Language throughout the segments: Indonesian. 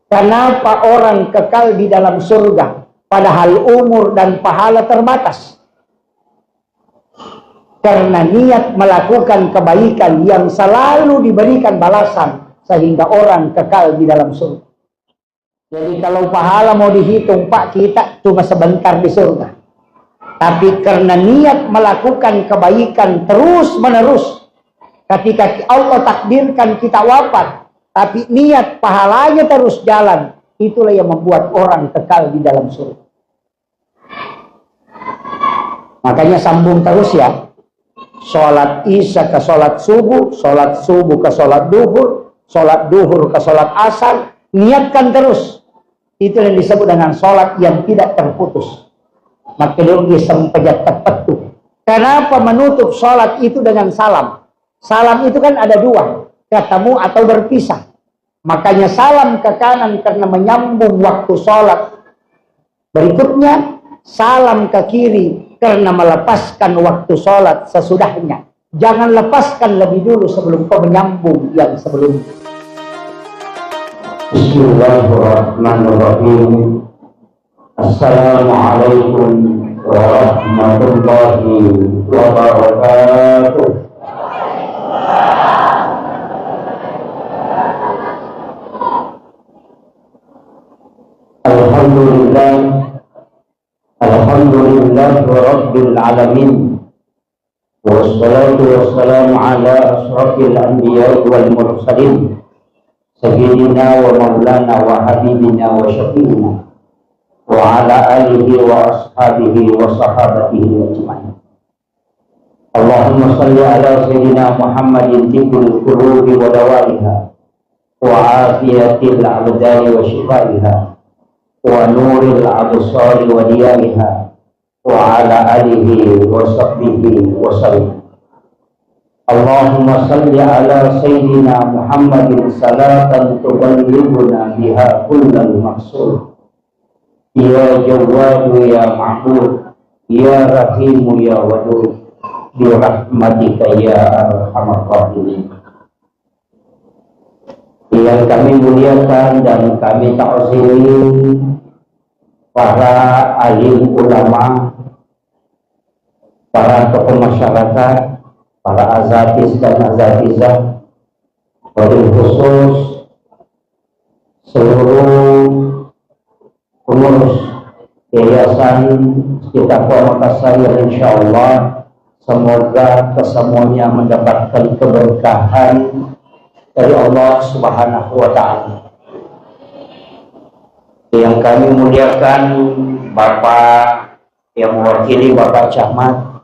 Kenapa orang kekal di dalam surga padahal umur dan pahala terbatas? Karena niat melakukan kebaikan yang selalu diberikan balasan sehingga orang kekal di dalam surga. Jadi kalau pahala mau dihitung, Pak, kita cuma sebentar di surga. Tapi karena niat melakukan kebaikan terus menerus, ketika Allah takdirkan kita wafat, tapi niat pahalanya terus jalan, itulah yang membuat orang kekal di dalam surga. Makanya sambung terus ya. Sholat isya ke sholat subuh ke sholat duhur ke sholat asar, niatkan terus. Itu yang disebut dengan sholat yang tidak terputus. Maka dia sempejat tepetu. Kenapa menutup sholat itu dengan salam? Salam itu kan ada dua, ketemu atau berpisah. Makanya salam ke kanan karena menyambung waktu sholat. Berikutnya salam ke kiri karena melepaskan waktu sholat sesudahnya. Jangan lepaskan lebih dulu sebelum kau menyambung yang sebelumnya. Bismillahirrahmanirrahim. Assalamualaikum warahmatullahi wabarakatuh. Alhamdulillah rabbil alamin. Wassalatu wassalamu ala asrafil anbiya wal mursalin. Sayyidina wa maulana wa habibina wa syafi'ina wa ala alihi wa ashabihi wa sahabatihi ajma'in. Allahumma salli ala sayyidina Muhammadin tibbul qulubi wa dawaiha wa afiyatil abdani wa shifaiha wa nuril absari wa diyaiha wa ala alihi wa sahbihi wa sallam. Allahumma salli ala sayyidina Muhammadin salatan tuballighuna biha kullal maqsud. Ya Jawwadu ya Mahmud, ya Rahimu ya Wadud, bi rahmatika ya arhamar rahimin. Yang kami muliakan dan kami ta'zimi para alim ulama, para tokoh masyarakat, para azatis dan azatizah, wabil khusus seluruh pengurus Yayasan Istiqamah Makassar yang insyaallah semoga kesemuanya mendapatkan keberkahan dari Allah Subhanahu wa Ta'ala. Yang kami muliakan Bapak yang mewakili Bapak Camat,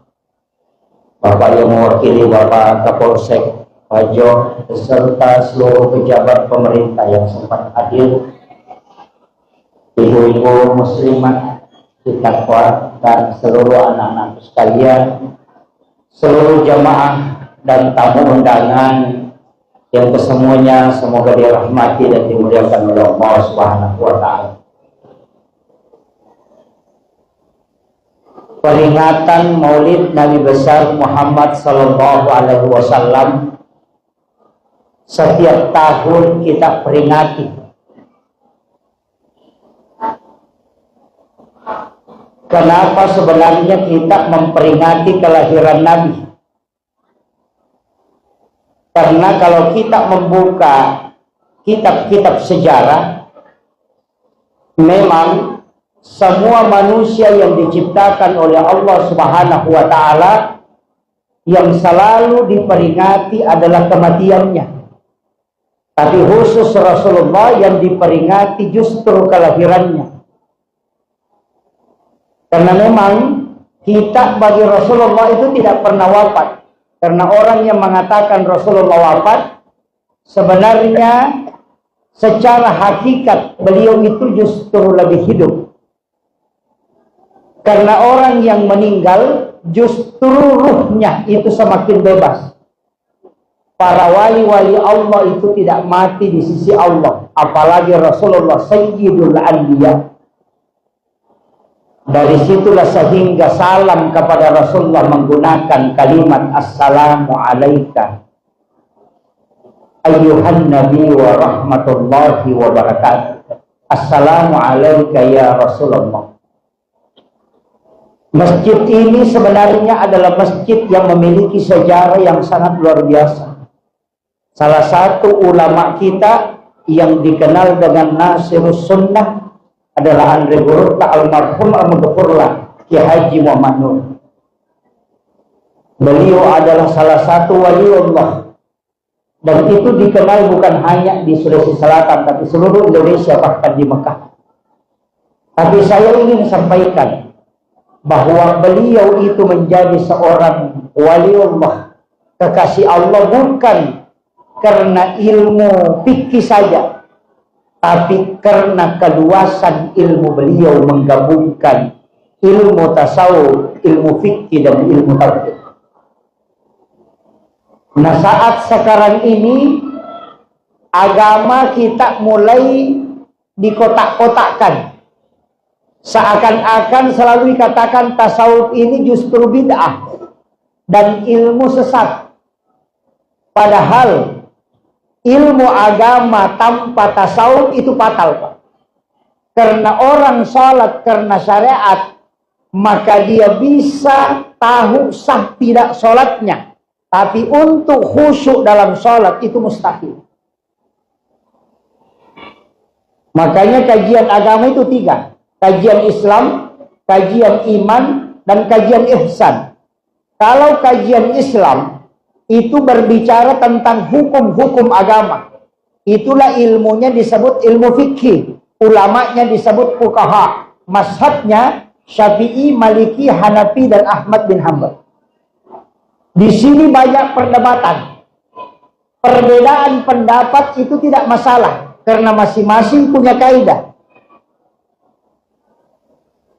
Bapak yang mewakili Bapak Kapolsek Pajo, beserta seluruh pejabat pemerintah yang sempat hadir, ibu-ibu muslimat kita kuat dan seluruh anak-anak sekalian, seluruh jamaah dan tamu undangan yang kesemuanya semoga dirahmati dan dimuliakan oleh Allah Subhanahu wa Ta'ala. Peringatan Maulid Nabi besar Muhammad sallallahu alaihi wasallam setiap tahun kita peringati. Kenapa sebenarnya kita memperingati kelahiran Nabi? Karena kalau kita membuka kitab-kitab sejarah, memang semua manusia yang diciptakan oleh Allah Subhanahu wa Ta'ala yang selalu diperingati adalah kematiannya. Tapi khusus Rasulullah yang diperingati justru kelahirannya. Karena memang kita bagi Rasulullah itu tidak pernah wafat. Karena orang yang mengatakan Rasulullah wafat, sebenarnya secara hakikat beliau itu justru lebih hidup. Karena orang yang meninggal justru ruhnya itu semakin bebas. Para wali-wali Allah itu tidak mati di sisi Allah. Apalagi Rasulullah Sayyidul Anbiya. Dari situlah sehingga salam kepada Rasulullah menggunakan kalimat Assalamu alaika Ayyuhan Nabi wa rahmatullahi wa barakatuh. Assalamu alayka ya Rasulullah. Masjid ini sebenarnya adalah masjid yang memiliki sejarah yang sangat luar biasa. Salah satu ulama kita yang dikenal dengan Nasirus Sunnah adalah Andre Gurutta almarhum al-Maghfurlah Ki Haji Muhammad Nur. Beliau adalah salah satu waliullah, dan itu dikenal bukan hanya di Sulawesi Selatan tapi seluruh Indonesia, bahkan di Mekah. Tapi saya ingin sampaikan bahwa beliau itu menjadi seorang waliullah, kekasih Allah, bukan karena ilmu fikih saja, tapi karena keluasan ilmu beliau menggabungkan ilmu tasawuf, ilmu fikih, dan ilmu tauhid. Nah, saat sekarang ini agama kita mulai dikotak-kotakkan. Seakan-akan selalu dikatakan tasawuf ini justru bid'ah dan ilmu sesat. Padahal ilmu agama tanpa tasawuf itu fatal, Pak. Karena orang sholat karena syariat, maka dia bisa tahu sah tidak sholatnya. Tapi untuk khusyuk dalam sholat itu mustahil. Makanya kajian agama itu 3. Kajian Islam, kajian iman, dan kajian ihsan. Kalau kajian Islam itu berbicara tentang hukum-hukum agama, itulah ilmunya disebut ilmu fikih, ulamanya disebut fuqaha, mazhabnya Syafi'i, Maliki, Hanafi, dan Ahmad bin Hanbal. Di sini banyak perdebatan. Perbedaan pendapat itu tidak masalah karena masing-masing punya kaidah.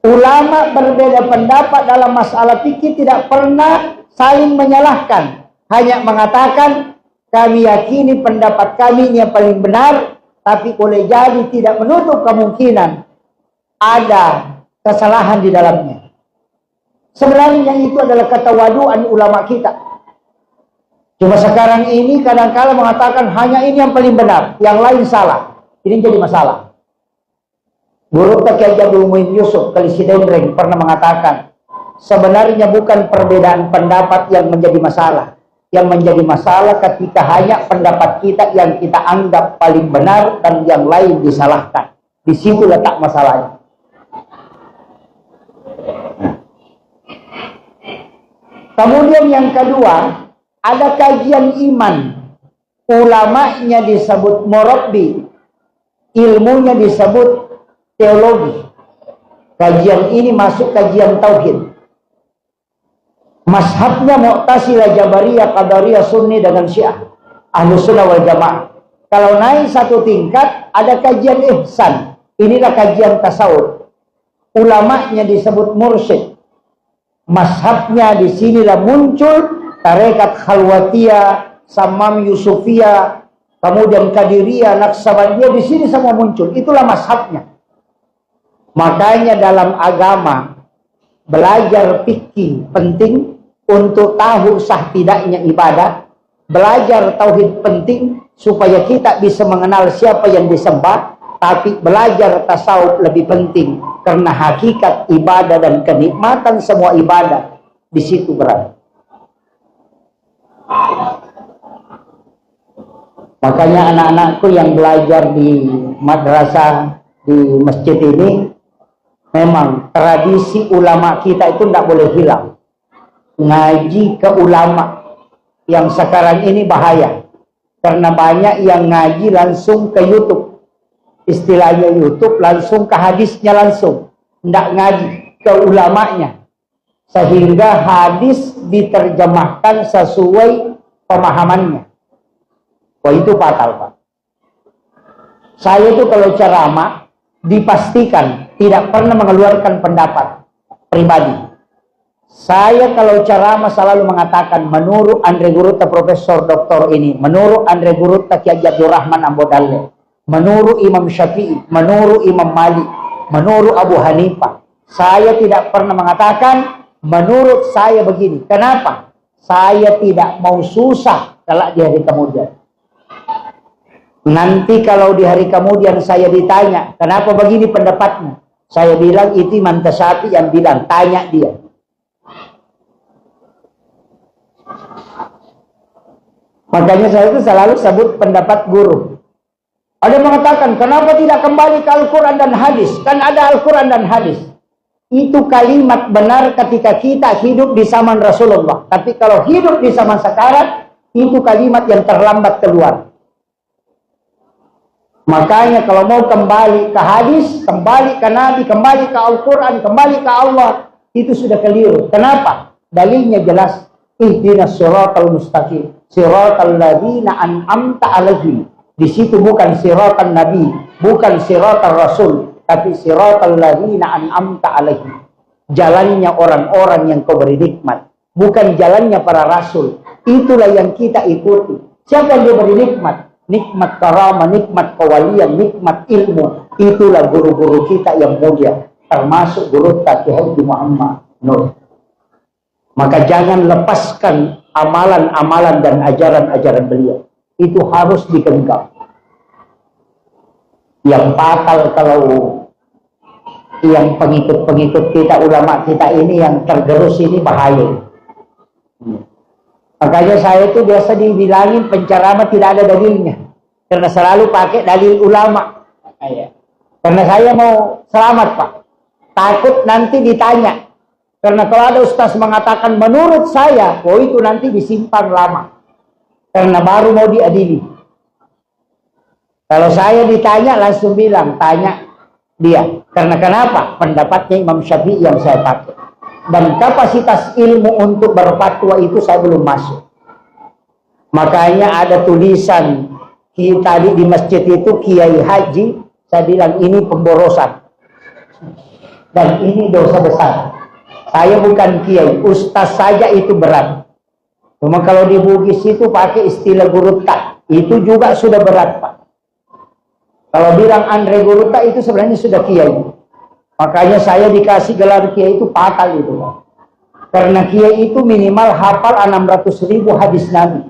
Ulama berbeda pendapat dalam masalah fikih tidak pernah saling menyalahkan, hanya mengatakan kami yakini pendapat kami ini yang paling benar, tapi boleh jadi tidak menutup kemungkinan ada kesalahan di dalamnya. Sebenarnya itu adalah ketawaduan ulama kita. Cuma sekarang ini kadang-kadang mengatakan hanya ini yang paling benar, yang lain salah. Ini jadi masalah. Guru Kiai Abdul Muhyiddin Yusuf Kalisidendreng pernah mengatakan, sebenarnya bukan perbedaan pendapat yang menjadi masalah. Yang menjadi masalah ketika hanya pendapat kita yang kita anggap paling benar dan yang lain disalahkan. Di situ letak masalahnya. Kemudian yang kedua, ada kajian iman. Ulamanya disebut murabbi, ilmunya disebut teologi. Kajian ini masuk kajian tauhid. Mazhabnya Mu'tazilah, Jabariyah, Qadariyah, Sunni dengan Syiah, Ahlus Sunnah wal Jamaah. Kalau naik satu tingkat ada kajian ihsan. Inilah kajian tasawuf. Ulamanya disebut mursyid. Mazhabnya di sinilah muncul tarekat Khalwatiyah, Samam Yusufiyah, kemudian Qadiriyah, Naqsabandiyah, di sini semua muncul. Itulah mazhabnya. Makanya dalam agama belajar fikih penting untuk tahu sah tidaknya ibadah. Belajar tauhid penting supaya kita bisa mengenal siapa yang disembah. Tapi belajar tasawuf lebih penting karena hakikat ibadah dan kenikmatan semua ibadah di situ berada. Makanya anak-anakku yang belajar di madrasah, di masjid ini, memang tradisi ulama kita itu tidak boleh hilang. Ngaji ke ulama yang sekarang ini bahaya. Karena banyak yang ngaji langsung ke YouTube. Istilahnya YouTube langsung ke hadisnya langsung. Tidak ngaji ke ulamanya. Sehingga hadis diterjemahkan sesuai pemahamannya. Wah, itu fatal, Pak. Saya itu kalau ceramah dipastikan tidak pernah mengeluarkan pendapat pribadi. Saya kalau ceramah selalu mengatakan menurut Andre Gurutta Profesor Doktor ini, menurut Andre Gurutta Kiai Abdul Rahman Ambodalle, menurut Imam Syafi'i, menurut Imam Malik, menurut Abu Hanifah. Saya tidak pernah mengatakan menurut saya begini. Kenapa? Saya tidak mau susah kelak di hari kemudian. Nanti kalau di hari kemudian saya ditanya, kenapa begini pendapatnya? Saya bilang itu Imam Tasyafi yang bilang, tanya dia. Makanya saya itu selalu sebut pendapat guru. Ada mengatakan, kenapa tidak kembali ke Al-Quran dan hadis? Kan ada Al-Quran dan hadis. Itu kalimat benar ketika kita hidup di zaman Rasulullah. Tapi kalau hidup di zaman sekarang, itu kalimat yang terlambat keluar. Makanya kalau mau kembali ke hadis, kembali ke Nabi, kembali ke Al-Quran, kembali ke Allah, itu sudah keliru. Kenapa? Dalilnya jelas. Ihdinas siratal mustaqim, siratal ladzina an'amta alaihim. Di situ bukan siratal Nabi, bukan siratal Rasul, tapi siratal ladzina an'amta alaihim. Jalannya orang-orang yang kau beri nikmat, bukan jalannya para rasul. Itulah yang kita ikuti. Siapa yang diberi nikmat? Nikmat karamah, nikmat kewalian, nikmat ilmu. Itulah guru-guru kita yang mulia, termasuk guru Kiai Haji Muhammad Nur. Maka jangan lepaskan amalan-amalan dan ajaran-ajaran beliau. Itu harus digenggam. Yang fatal kalau yang pengikut-pengikut kita, ulama kita ini yang tergerus ini bahaya. Makanya saya itu biasa dibilangin penceramah tidak ada dalilnya. Karena selalu pakai dalil ulama. Karena saya mau selamat, Pak. Takut nanti ditanya. Karena kalau ada ustaz mengatakan menurut saya, oh itu nanti disimpan lama. Karena baru mau diadili. Kalau saya ditanya langsung bilang, tanya dia. Karena kenapa? Pendapatnya Imam Syafi'i yang saya pakai. Dan kapasitas ilmu untuk berfatwa itu saya belum masuk. Makanya ada tulisan tadi di masjid itu Kiai Haji, saya bilang ini pemborosan. Dan ini dosa besar. Saya bukan kiai, ustaz saja itu berat. Cuma kalau di Bugis itu pakai istilah guruta, itu juga sudah berat, Pak. Kalau bilang Andre Guruta itu sebenarnya sudah kiai. Makanya saya dikasih gelar kiai itu fatal itu, Pak. Karena kiai itu minimal hafal 600.000 hadis Nabi.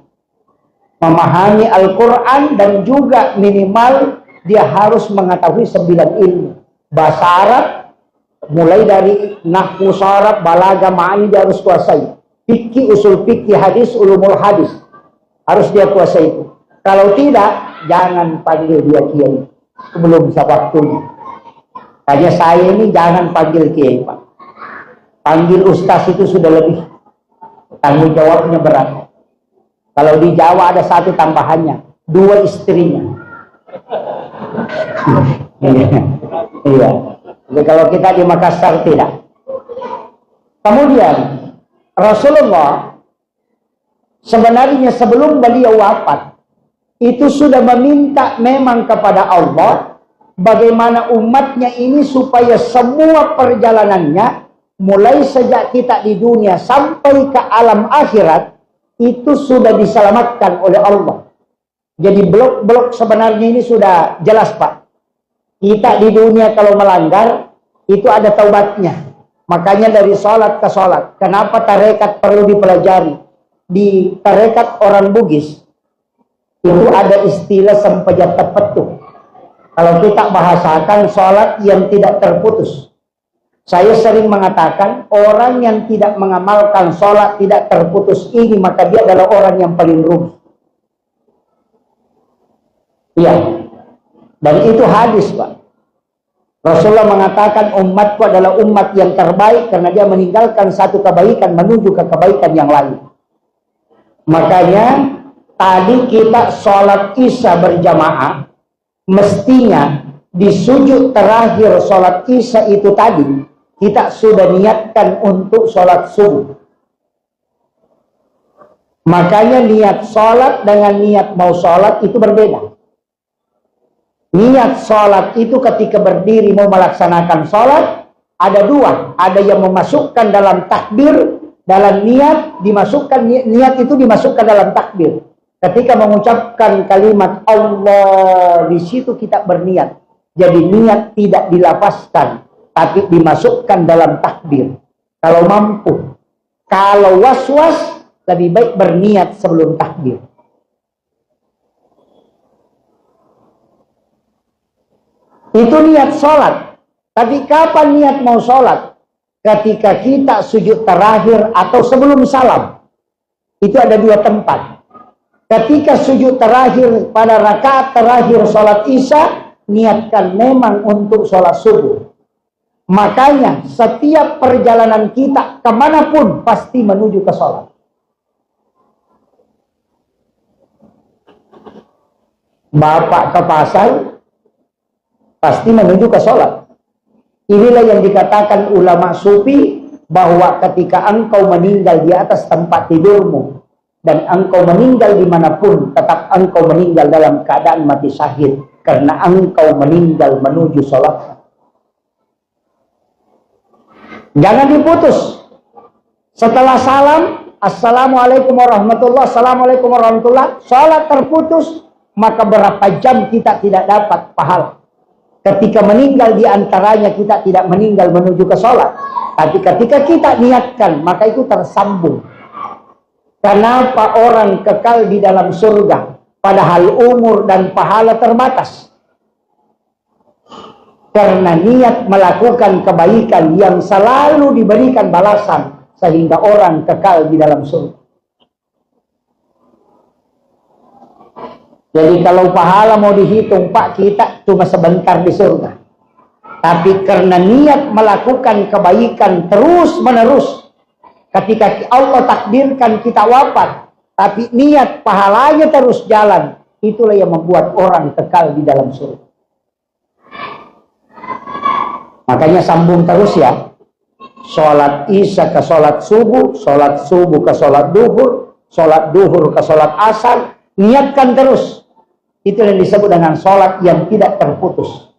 Memahami Al-Quran dan juga minimal dia harus mengetahui 9 ilmu. Bahasa Arab, mulai dari nahwu, syarat, balaghah, ma'ani dia harus kuasai. Fikih, usul fikih, hadis, ulumul hadis. Harus dia kuasai itu. Kalau tidak, jangan panggil dia kiai. Belum bisa waktunya. Hanya saya ini jangan panggil kiai, Pak. Panggil ustaz itu sudah lebih. Tanggung jawabnya berat. Kalau di Jawa ada satu tambahannya. 2 istrinya. Iya. Jadi kalau kita di Makassar tidak. Kemudian Rasulullah sebenarnya sebelum beliau wafat itu sudah meminta memang kepada Allah bagaimana umatnya ini supaya semua perjalanannya mulai sejak kita di dunia sampai ke alam akhirat itu sudah diselamatkan oleh Allah. Jadi blok-blok sebenarnya ini sudah jelas, Pak. Kita di dunia kalau melanggar itu ada taubatnya. Makanya dari sholat ke sholat. Kenapa tarekat perlu dipelajari? Di tarekat orang Bugis itu ada istilah sempajat tepetuh. Kalau kita bahasakan sholat yang tidak terputus. Saya sering mengatakan orang yang tidak mengamalkan sholat tidak terputus ini maka dia adalah orang yang paling rugi. Iya. Dan itu hadis, Pak. Rasulullah mengatakan umatku adalah umat yang terbaik karena dia meninggalkan satu kebaikan menuju ke kebaikan yang lain. Makanya tadi kita sholat isya berjamaah, mestinya di sujud terakhir sholat isya itu tadi kita sudah niatkan untuk sholat subuh. Makanya niat sholat dengan niat mau sholat itu berbeda. Niat sholat itu ketika berdiri mau melaksanakan sholat ada 2. Ada yang memasukkan dalam takbir, dalam niat dimasukkan, niat itu dimasukkan dalam takbir. Ketika mengucapkan kalimat Allah di situ kita berniat. Jadi niat tidak dilafazkan, tapi dimasukkan dalam takbir. Kalau mampu, kalau was-was lebih baik berniat sebelum takbir. Itu niat sholat. Tapi kapan niat mau sholat? Ketika kita sujud terakhir atau sebelum salam. Itu ada dua tempat. Ketika sujud terakhir pada rakaat terakhir sholat isya, niatkan memang untuk sholat subuh. Makanya setiap perjalanan kita kemanapun pasti menuju ke sholat. Bapak ke pasar pasti menuju ke sholat. Inilah yang dikatakan ulama sufi, bahwa ketika engkau meninggal di atas tempat tidurmu dan engkau meninggal dimanapun, tetap engkau meninggal dalam keadaan mati syahid, karena engkau meninggal menuju sholat. Jangan diputus. Setelah salam, assalamualaikum warahmatullah, assalamualaikum warahmatullah, sholat terputus, maka berapa jam kita tidak dapat pahala. Ketika meninggal diantaranya kita tidak meninggal menuju ke sholat. Tapi ketika kita niatkan, maka itu tersambung. Kenapa orang kekal di dalam surga, padahal umur dan pahala terbatas? Karena niat melakukan kebaikan yang selalu diberikan balasan, sehingga orang kekal di dalam surga. Jadi kalau pahala mau dihitung, Pak, kita cuma sebentar di surga. Tapi karena niat melakukan kebaikan terus menerus, ketika Allah takdirkan kita wafat, tapi niat pahalanya terus jalan, itulah yang membuat orang kekal di dalam surga. Makanya sambung terus ya. Sholat isya ke sholat subuh ke sholat duhur ke sholat asar, niatkan terus. Itu yang disebut dengan sholat yang tidak terputus.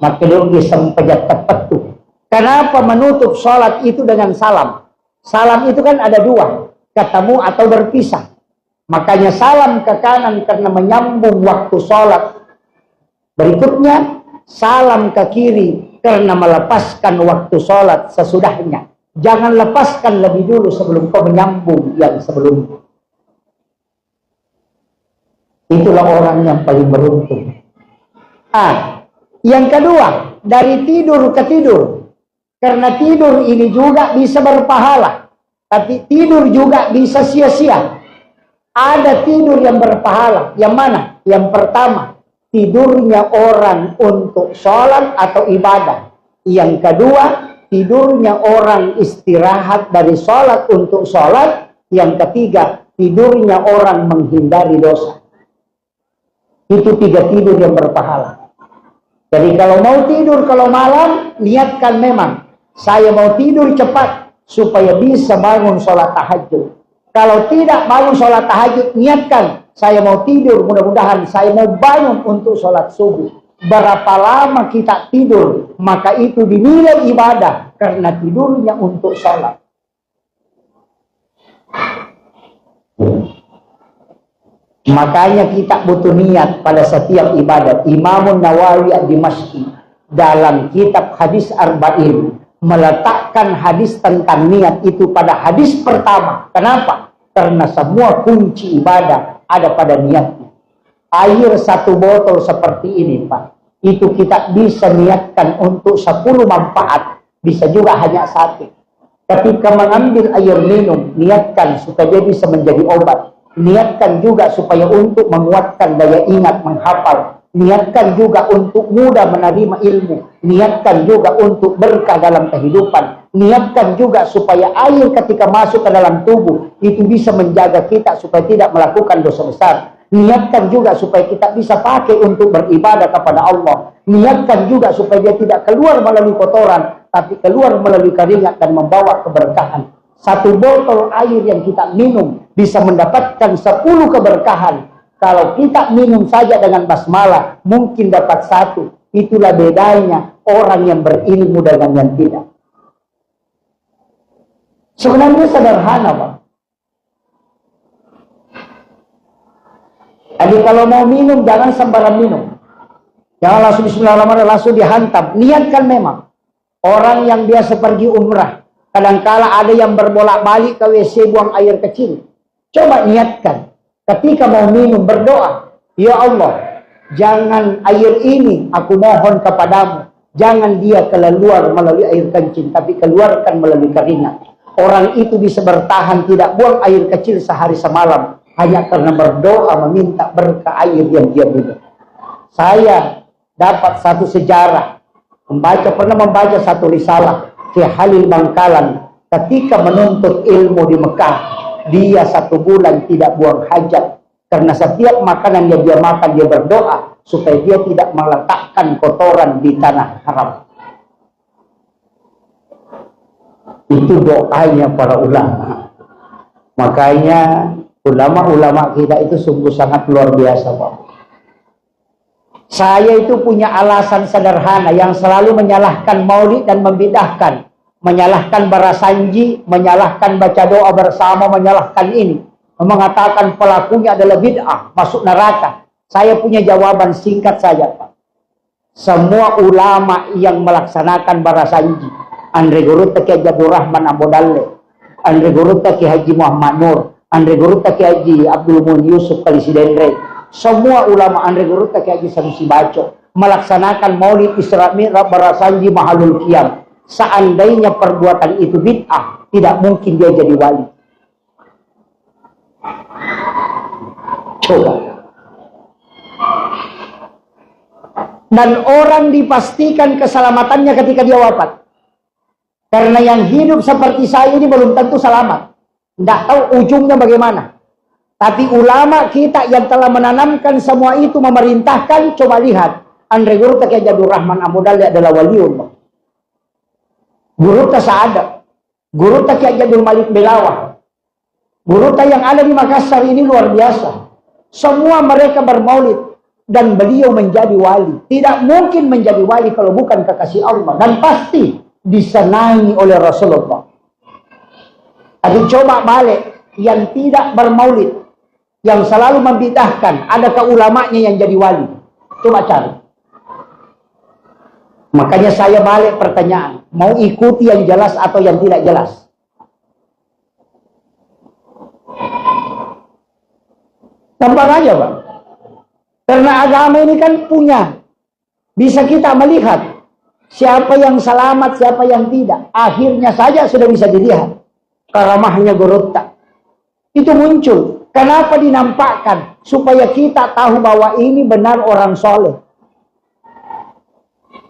Maka dia sempejat terpetuh. Kenapa menutup sholat itu dengan salam? Salam itu kan ada dua, ketemu atau berpisah. Makanya salam ke kanan karena menyambung waktu sholat. Berikutnya, salam ke kiri karena melepaskan waktu sholat sesudahnya. Jangan lepaskan lebih dulu sebelum kau menyambung yang sebelumnya. Itulah orang yang paling beruntung. Yang kedua, dari tidur ke tidur. Karena tidur ini juga bisa berpahala, tapi tidur juga bisa sia-sia. Ada tidur yang berpahala. Yang mana? Yang pertama, tidurnya orang untuk sholat atau ibadah. Yang kedua, tidurnya orang istirahat dari sholat untuk sholat. Yang ketiga, tidurnya orang menghindari dosa. Itu tiga tidur yang berpahala. Jadi kalau mau tidur kalau malam, niatkan memang saya mau tidur cepat supaya bisa bangun sholat tahajud. Kalau tidak bangun sholat tahajud, niatkan saya mau tidur, mudah-mudahan saya mau bangun untuk sholat subuh. Berapa lama kita tidur, maka itu dinilai ibadah karena tidurnya untuk sholat. Makanya kita butuh niat pada setiap ibadat. Imam Nawawi ad-Dimashqi dalam kitab Hadis Arba'in meletakkan hadis tentang niat itu pada hadis pertama. Kenapa? Karena semua kunci ibadah ada pada niatnya. Air 1 botol seperti ini, Pak, itu kita bisa niatkan untuk 10 manfaat, bisa juga hanya 1. Ketika mengambil air minum, niatkan supaya dia bisa menjadi obat. Niatkan juga supaya untuk menguatkan daya ingat menghafal. Niatkan juga untuk mudah menerima ilmu. Niatkan juga untuk berkah dalam kehidupan. Niatkan juga supaya air ketika masuk ke dalam tubuh itu bisa menjaga kita supaya tidak melakukan dosa besar. Niatkan juga supaya kita bisa pakai untuk beribadah kepada Allah. Niatkan juga supaya dia tidak keluar melalui kotoran, tapi keluar melalui keringat dan membawa keberkahan. 1 botol air yang kita minum bisa mendapatkan 10 keberkahan. Kalau kita minum saja dengan basmalah, mungkin dapat 1. Itulah bedanya orang yang berilmu dengan yang tidak. Sebenarnya sederhana, Pak. Jadi kalau mau minum, jangan sembarang minum. Jangan langsung bismillahirrahmanirrahim, langsung dihantam. Niatkan memang. Orang yang biasa pergi umrah, kadangkala ada yang berbolak-balik ke WC buang air kecil. Coba niatkan. Ketika mau minum, berdoa. Ya Allah, jangan air ini, aku mohon kepadamu, jangan dia keluar melalui air kencing, tapi keluarkan melalui keringat. Orang itu bisa bertahan tidak buang air kecil sehari semalam hanya karena berdoa meminta berkah air yang dia minum. Saya dapat satu sejarah, pernah membaca satu risalah Ki Halil Bangkalan ketika menuntut ilmu di Mekah. Dia 1 bulan tidak buang hajat karena setiap makanan yang dia makan dia berdoa supaya dia tidak meletakkan kotoran di tanah haram. Itu doanya para ulama. Makanya ulama-ulama kita itu sungguh sangat luar biasa, Pak. Saya itu punya alasan sederhana yang selalu menyalahkan maulid dan membidahkan, menyalahkan barasanji, menyalahkan baca doa bersama, menyalahkan ini, mengatakan pelakunya adalah bid'ah, masuk neraka. Saya punya jawaban singkat saja, Pak. Semua ulama yang melaksanakan barasanji, Andre Guruta Ki Haji Abdul Rahman Ambodalle, Andre Guruta Ki Haji Muhammad Nur, Andre Guruta Ki Haji Abdul Mun Yusuf Kalisidendre, semua ulama Andre Guruta Ki Haji Sanusi Baco melaksanakan maulid Isra Mi'raj barasanji mahalul qiyam. Seandainya perbuatan itu bid'ah, tidak mungkin dia jadi wali. Coba. Dan orang dipastikan keselamatannya ketika dia wafat. Karena yang hidup seperti saya ini belum tentu selamat. Tidak tahu ujungnya bagaimana. Tapi ulama kita yang telah menanamkan semua itu, memerintahkan, coba lihat. Andre Guruta Ki Haji Abdul Rahman Ambodalle adalah waliullah. Guruta Sa'adat, Guruta Ki Haji Abdul Malik Belawah, Guruta yang ada di Makassar ini luar biasa. Semua mereka bermaulid dan beliau menjadi wali. Tidak mungkin menjadi wali kalau bukan kekasih Allah, dan pasti disenangi oleh Rasulullah. Tapi coba balik, yang tidak bermaulid, yang selalu membidahkan, adakah ulamanya yang jadi wali? Coba cari. Makanya saya balik pertanyaan, mau ikuti yang jelas atau yang tidak jelas? Gampang aja, Pak. Karena agama ini kan punya, bisa kita melihat siapa yang selamat, siapa yang tidak. Akhirnya saja sudah bisa dilihat karamahnya Guruta. Itu muncul. Kenapa dinampakkan? Supaya kita tahu bahwa ini benar orang soleh.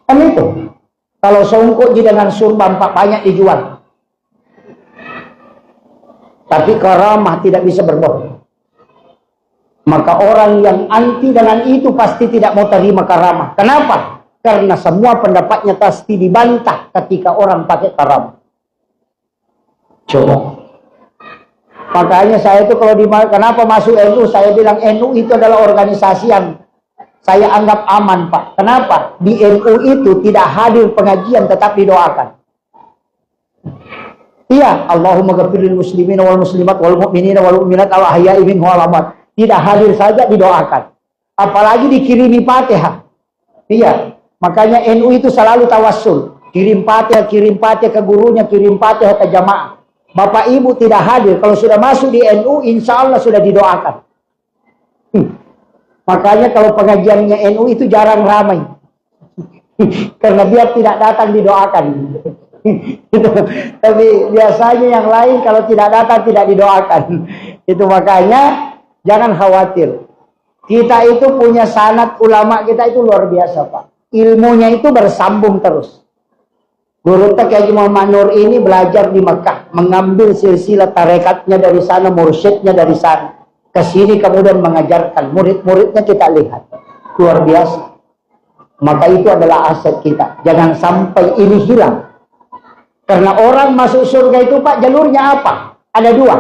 Kan itu. Kalau songkok dengan surban banyak dijual. Tapi karamah tidak bisa berbohong. Maka orang yang anti dengan itu pasti tidak mau terima karamah. Kenapa? Karena semua pendapatnya pasti dibantah ketika orang pakai karamah. Coba. Makanya saya itu kalau kenapa masuk NU, saya bilang NU itu adalah organisasi yang saya anggap aman, Pak. Kenapa? Di NU itu tidak hadir pengajian, tetap didoakan. Iya, Allahumma ghafirlil muslimin wal muslimat wal mu'minina wal mu'minat al ahya'i minhum wal amwat. Tidak hadir saja didoakan. Apalagi dikirimi Fatihah. Iya, makanya NU itu selalu tawassul. Kirim Fatihah ke gurunya, kirim Fatihah ke jamaah. Bapak Ibu tidak hadir, kalau sudah masuk di NU, insya Allah sudah didoakan. Makanya kalau pengajiannya NU itu jarang ramai. Karena dia tidak datang didoakan. Tapi biasanya yang lain kalau tidak datang tidak didoakan. Itu makanya jangan khawatir. Kita itu punya sanad ulama kita itu luar biasa, Pak. Ilmunya itu bersambung terus. Guruta Ki Haji Muhammad Nur ini belajar di Mekah, mengambil silsilah tarekatnya dari sana, mursyidnya dari sana. Ke sini kemudian mengajarkan, murid-muridnya kita lihat. Luar biasa. Maka itu adalah aset kita. Jangan sampai ini hilang. Karena orang masuk surga itu, Pak, jalurnya apa? Ada dua.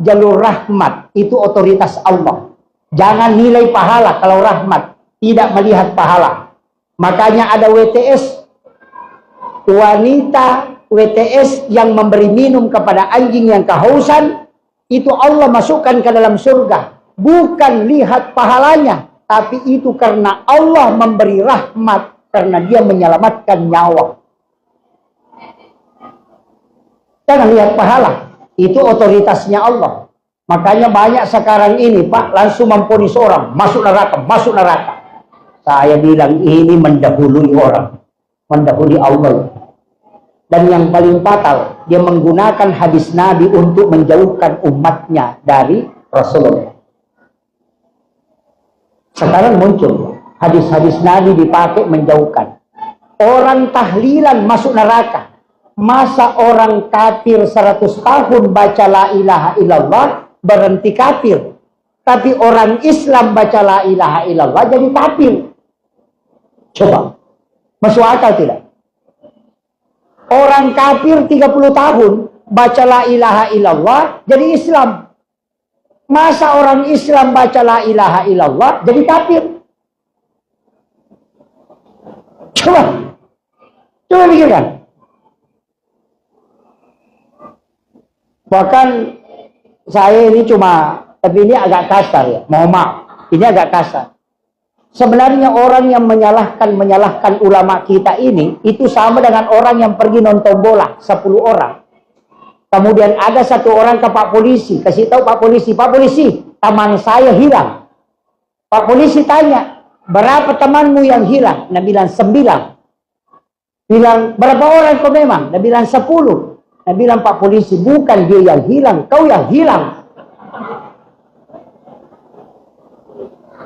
Jalur rahmat, itu otoritas Allah. Jangan nilai pahala kalau rahmat. Tidak melihat pahala. Makanya ada WTS. Wanita WTS yang memberi minum kepada anjing yang kehausan, itu Allah masukkan ke dalam surga. Bukan lihat pahalanya, tapi itu karena Allah memberi rahmat, karena dia menyelamatkan nyawa. Jangan lihat pahala, itu otoritasnya Allah. Makanya banyak sekarang ini, Pak, langsung memvonis orang masuk neraka, masuk neraka. Saya bilang ini mendahului orang, mendahului Allah. Dan yang paling fatal, dia menggunakan hadis Nabi untuk menjauhkan umatnya dari Rasulullah. Sekarang muncul hadis-hadis Nabi dipakai menjauhkan. Orang tahlilan masuk neraka. Masa orang kafir 100 tahun baca la ilaha illallah berhenti kafir. Tapi orang Islam baca la ilaha illallah jadi kafir. Coba, masuk akal tidak? Orang kafir 30 tahun baca la ilaha illallah jadi Islam. Masa orang Islam baca la ilaha illallah jadi kafir? Coba pikirkan. Bahkan saya ini tapi ini agak kasar ya, mohon maaf, ini agak kasar. Sebenarnya orang yang menyalahkan ulama kita ini, itu sama dengan orang yang pergi nonton bola, 10 orang. Kemudian ada satu orang ke Pak Polisi, kasih tahu Pak Polisi, Pak Polisi, teman saya hilang. Pak Polisi tanya, berapa temanmu yang hilang? Dia bilang 9. Bilang, berapa orang kau memang? Dia bilang 10. Dia bilang, Pak Polisi, bukan dia yang hilang, kau yang hilang.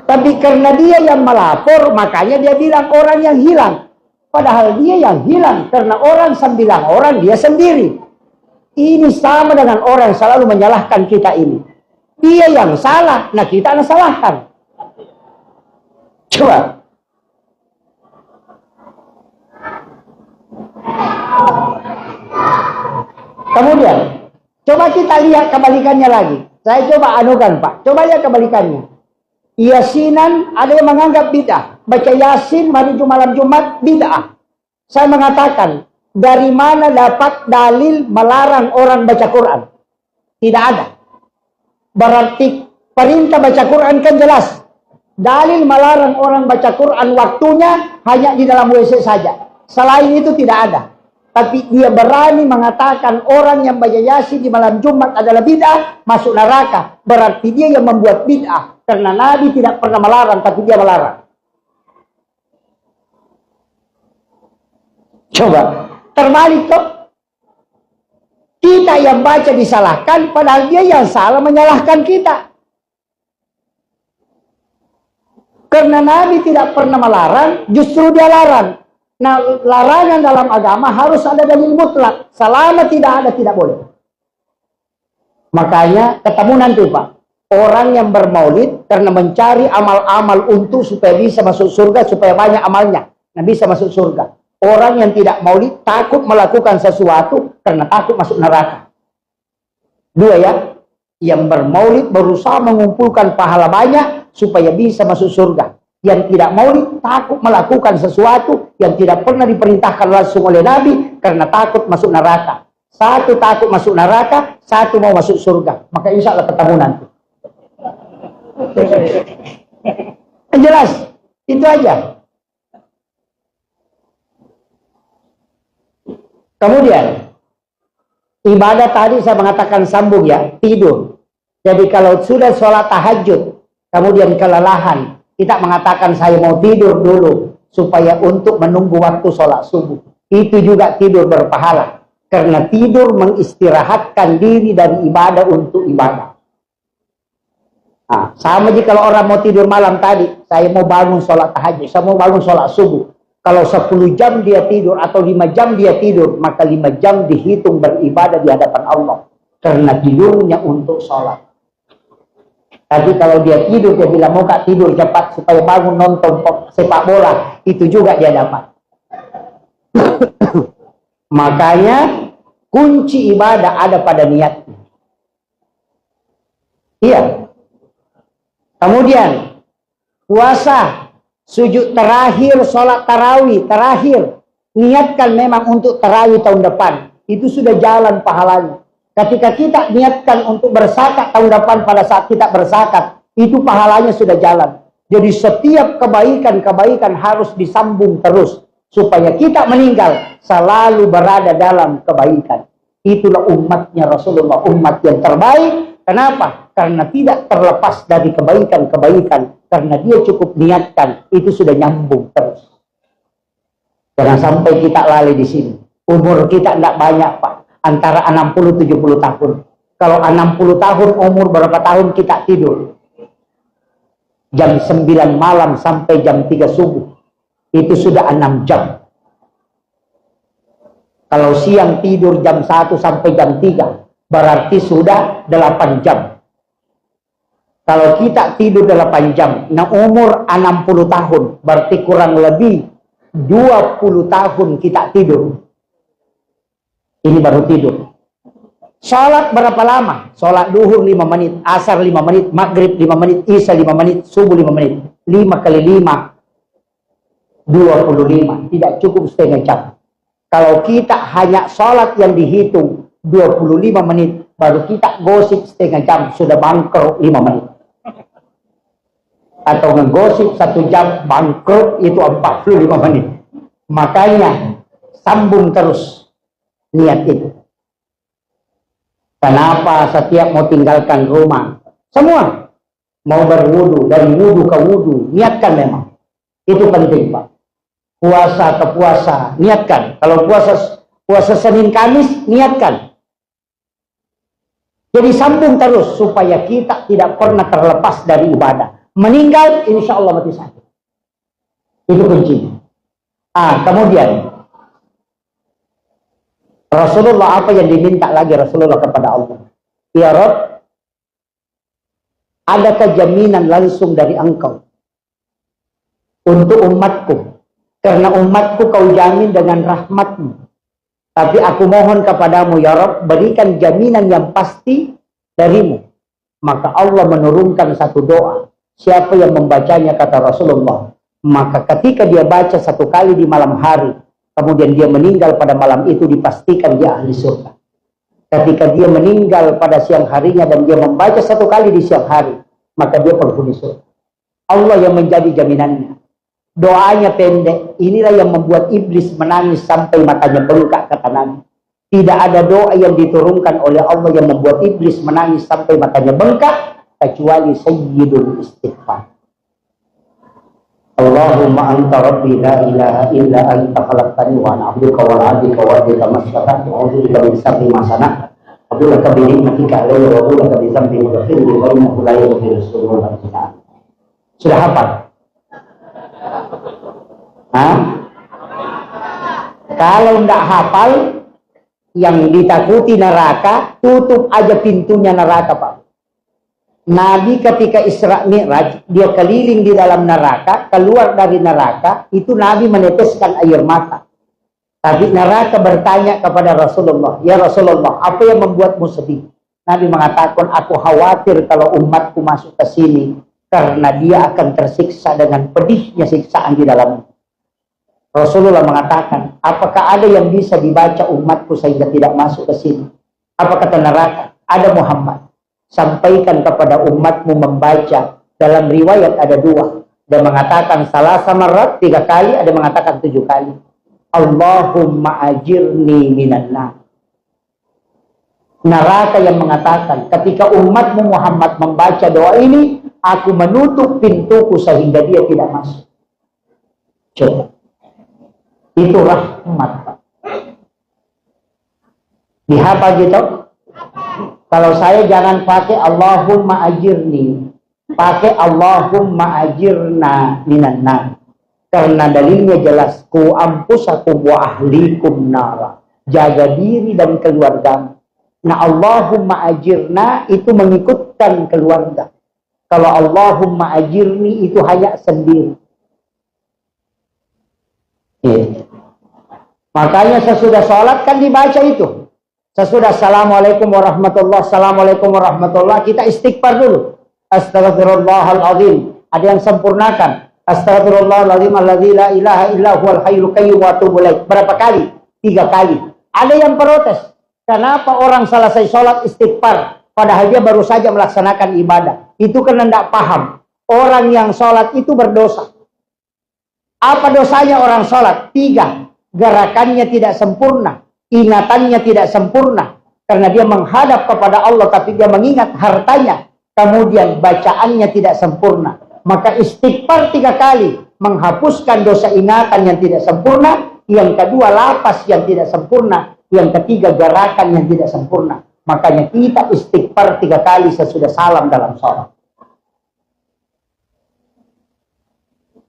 Tapi karena dia yang melapor, makanya dia bilang orang yang hilang. Padahal dia yang hilang, karena orang 9 orang, dia sendiri. Ini sama dengan orang yang selalu menyalahkan kita ini. Dia yang salah, nah kita yang salahkan. Coba. Kemudian, coba kita lihat kebalikannya lagi. Saya coba anukan Pak, coba lihat kebalikannya. Yasinan ada yang menganggap bid'ah. Baca Yasin malam Jumat bid'ah. Saya mengatakan, dari mana dapat dalil melarang orang baca Quran? Tidak ada. Berarti perintah baca Quran kan jelas. Dalil melarang orang baca Quran waktunya hanya di dalam WC saja. Selain itu tidak ada. Tapi dia berani mengatakan orang yang baca Yasin di malam Jumat adalah bid'ah, masuk neraka. Berarti dia yang membuat bid'ah. Karena Nabi tidak pernah melarang, tapi dia melarang. Coba, terbalik kok. Kita yang baca disalahkan, padahal dia yang salah menyalahkan kita. Karena Nabi tidak pernah melarang, justru dia larang. Nah, larangan dalam agama harus ada dalil mutlak. Selama tidak ada, tidak boleh. Makanya ketemu nanti Pak. Orang yang bermaulid karena mencari amal-amal untuk supaya bisa masuk surga, supaya banyak amalnya. Nah, bisa masuk surga. Orang yang tidak maulid takut melakukan sesuatu karena takut masuk neraka. Dua ya. Yang bermaulid berusaha mengumpulkan pahala banyak supaya bisa masuk surga. Yang tidak maulid takut melakukan sesuatu yang tidak pernah diperintahkan langsung oleh Nabi karena takut masuk neraka. Satu takut masuk neraka, satu mau masuk surga. Maka insya Allah ketemu nanti. Jelas, itu aja. Kemudian ibadah tadi saya mengatakan sambung ya, tidur. Jadi kalau sudah sholat tahajud, kemudian kelelahan, kita mengatakan saya mau tidur dulu supaya untuk menunggu waktu sholat subuh. Itu juga tidur berpahala. Karena tidur mengistirahatkan diri dari ibadah untuk ibadah. Nah, sama jika kalau orang mau tidur malam tadi, saya mau bangun sholat tahajud, saya mau bangun sholat subuh. Kalau 10 jam dia tidur atau 5 jam dia tidur, maka 5 jam dihitung beribadah di hadapan Allah. Karena tidurnya untuk sholat. Tadi kalau dia tidur, dia bilang mau gak tidur cepat supaya bangun nonton sepak bola. Itu juga dia dapat. Makanya kunci ibadah ada pada niatnya. Iya. Kemudian puasa, sujud terakhir, sholat tarawih terakhir. Niatkan memang untuk tarawih tahun depan. Itu sudah jalan pahalanya. Ketika kita niatkan untuk berzakat tahun depan pada saat kita berzakat, itu pahalanya sudah jalan. Jadi setiap kebaikan-kebaikan harus disambung terus. Supaya kita meninggal selalu berada dalam kebaikan. Itulah umatnya Rasulullah, umat yang terbaik. Kenapa? Karena tidak terlepas dari kebaikan-kebaikan. Karena dia cukup niatkan, itu sudah nyambung terus. Jangan sampai kita lalai di sini. Umur kita tidak banyak, Pak. Antara 60-70 tahun. Kalau 60 tahun, umur berapa tahun kita tidur? Jam 9 malam sampai jam 3 subuh. Itu sudah 6 jam. Kalau siang tidur jam 1 sampai jam 3, berarti sudah 8 jam. Kalau kita tidur 8 jam, nah umur 60 tahun, berarti kurang lebih 20 tahun kita tidur. Ini baru tidur. Sholat berapa lama? Sholat duhur 5 menit, asar 5 menit, maghrib 5 menit, isya 5 menit, subuh 5 menit. 5 kali 5, 25. Tidak cukup setengah jam. Kalau kita hanya sholat yang dihitung 25 menit, baru kita gosip setengah jam, sudah bangkrut 5 menit. Atau ngegosip 1 jam, bangkrut itu 45 menit. Makanya sambung terus niat itu. Kenapa setiap mau tinggalkan rumah, semua mau berwudu, dari wudu ke wudu, niatkan memang. Itu penting, Pak. Puasa ke puasa, niatkan. Kalau puasa Senin Kamis, niatkan. Jadi sambung terus supaya kita tidak pernah terlepas dari ibadah. Meninggal, insya Allah mati sakit. Itu kuncinya. Kemudian Rasulullah, apa yang diminta lagi Rasulullah kepada Allah? Ya Rabb, adakah jaminan langsung dari engkau untuk umatku? Karena umatku kau jamin dengan rahmatmu. Tapi aku mohon kepadamu ya Rabb, berikan jaminan yang pasti darimu. Maka Allah menurunkan satu doa. Siapa yang membacanya, kata Rasulullah, maka ketika dia baca 1 kali di malam hari, kemudian dia meninggal pada malam itu, dipastikan dia ahli surga. Ketika dia meninggal pada siang harinya dan dia membaca 1 kali di siang hari, maka dia penghuni surga. Allah yang menjadi jaminannya. Doanya pendek. Inilah yang membuat iblis menangis sampai matanya bengkak, kata Nabi. Tidak ada doa yang diturunkan oleh Allah yang membuat iblis menangis sampai matanya bengkak kecuali sayyidul istighfar. Allahumma anta rabbi la ilaha illa anta khalaqtani wa ana 'abduka wa 'abduka wa bika mastata'tu a'udzu bika min syarri ma sana'tu wa bika bi ni'matika 'alayya wa bika bi dhanbi mughfirli wa innahu la yaghfiru dhunuba illa anta. Sudah hafal? Kalau tidak hafal, yang ditakuti neraka, tutup aja pintunya neraka, Pak. Nabi ketika Isra Mi'raj, dia keliling di dalam neraka, keluar dari neraka, itu Nabi meneteskan air mata. Tapi neraka bertanya kepada Rasulullah, ya Rasulullah, apa yang membuatmu sedih? Nabi mengatakan, aku khawatir kalau umatku masuk ke sini, karena dia akan tersiksa dengan pedihnya siksaan di dalamnya. Rasulullah mengatakan, apakah ada yang bisa dibaca umatku sehingga tidak masuk ke sini? Apa kata neraka? Ada Muhammad. Sampaikan kepada umatmu membaca. Dalam riwayat ada 2. Ada mengatakan salah samarat 3 kali, ada mengatakan 7 kali. Allahumma ajirni minan nar. Neraka yang mengatakan, ketika umatmu Muhammad membaca doa ini, aku menutup pintuku sehingga dia tidak masuk. Coba. Itu rahmat, Pak. Dihafal gitu? Kalau saya jangan pakai Allahumma ajirni, pakai Allahumma ajirna minan nar. Karena dalilnya jelas, ku ampusakum wa ahlikum nara. Jaga diri dan keluarga. Nah, Allahumma ajirna itu mengikutkan keluarga. Kalau Allahumma ajirni itu hanya sendiri. Makanya sesudah sholat kan dibaca itu. Sesudah assalamualaikum warahmatullah, assalamualaikum warahmatullah, kita istighfar dulu. Astaghfirullahaladzim. Ada yang sempurnakan. Astaghfirullahaladzim alladzi la ilaha illa huwal hayyul qayyum wa atubu ilaih. Berapa kali? 3 kali. Ada yang protes. Kenapa orang selesai sholat istighfar padahal dia baru saja melaksanakan ibadah? Itu karena tidak paham. Orang yang sholat itu berdosa. Apa dosanya orang sholat? 3. Gerakannya tidak sempurna, ingatannya tidak sempurna, karena dia menghadap kepada Allah tapi dia mengingat hartanya. Kemudian bacaannya tidak sempurna. maka istighfar 3 kali menghapuskan dosa ingatan yang tidak sempurna, yang kedua lapas yang tidak sempurna, yang ketiga gerakan yang tidak sempurna. Makanya kita istighfar 3 kali sesudah salam dalam sholat.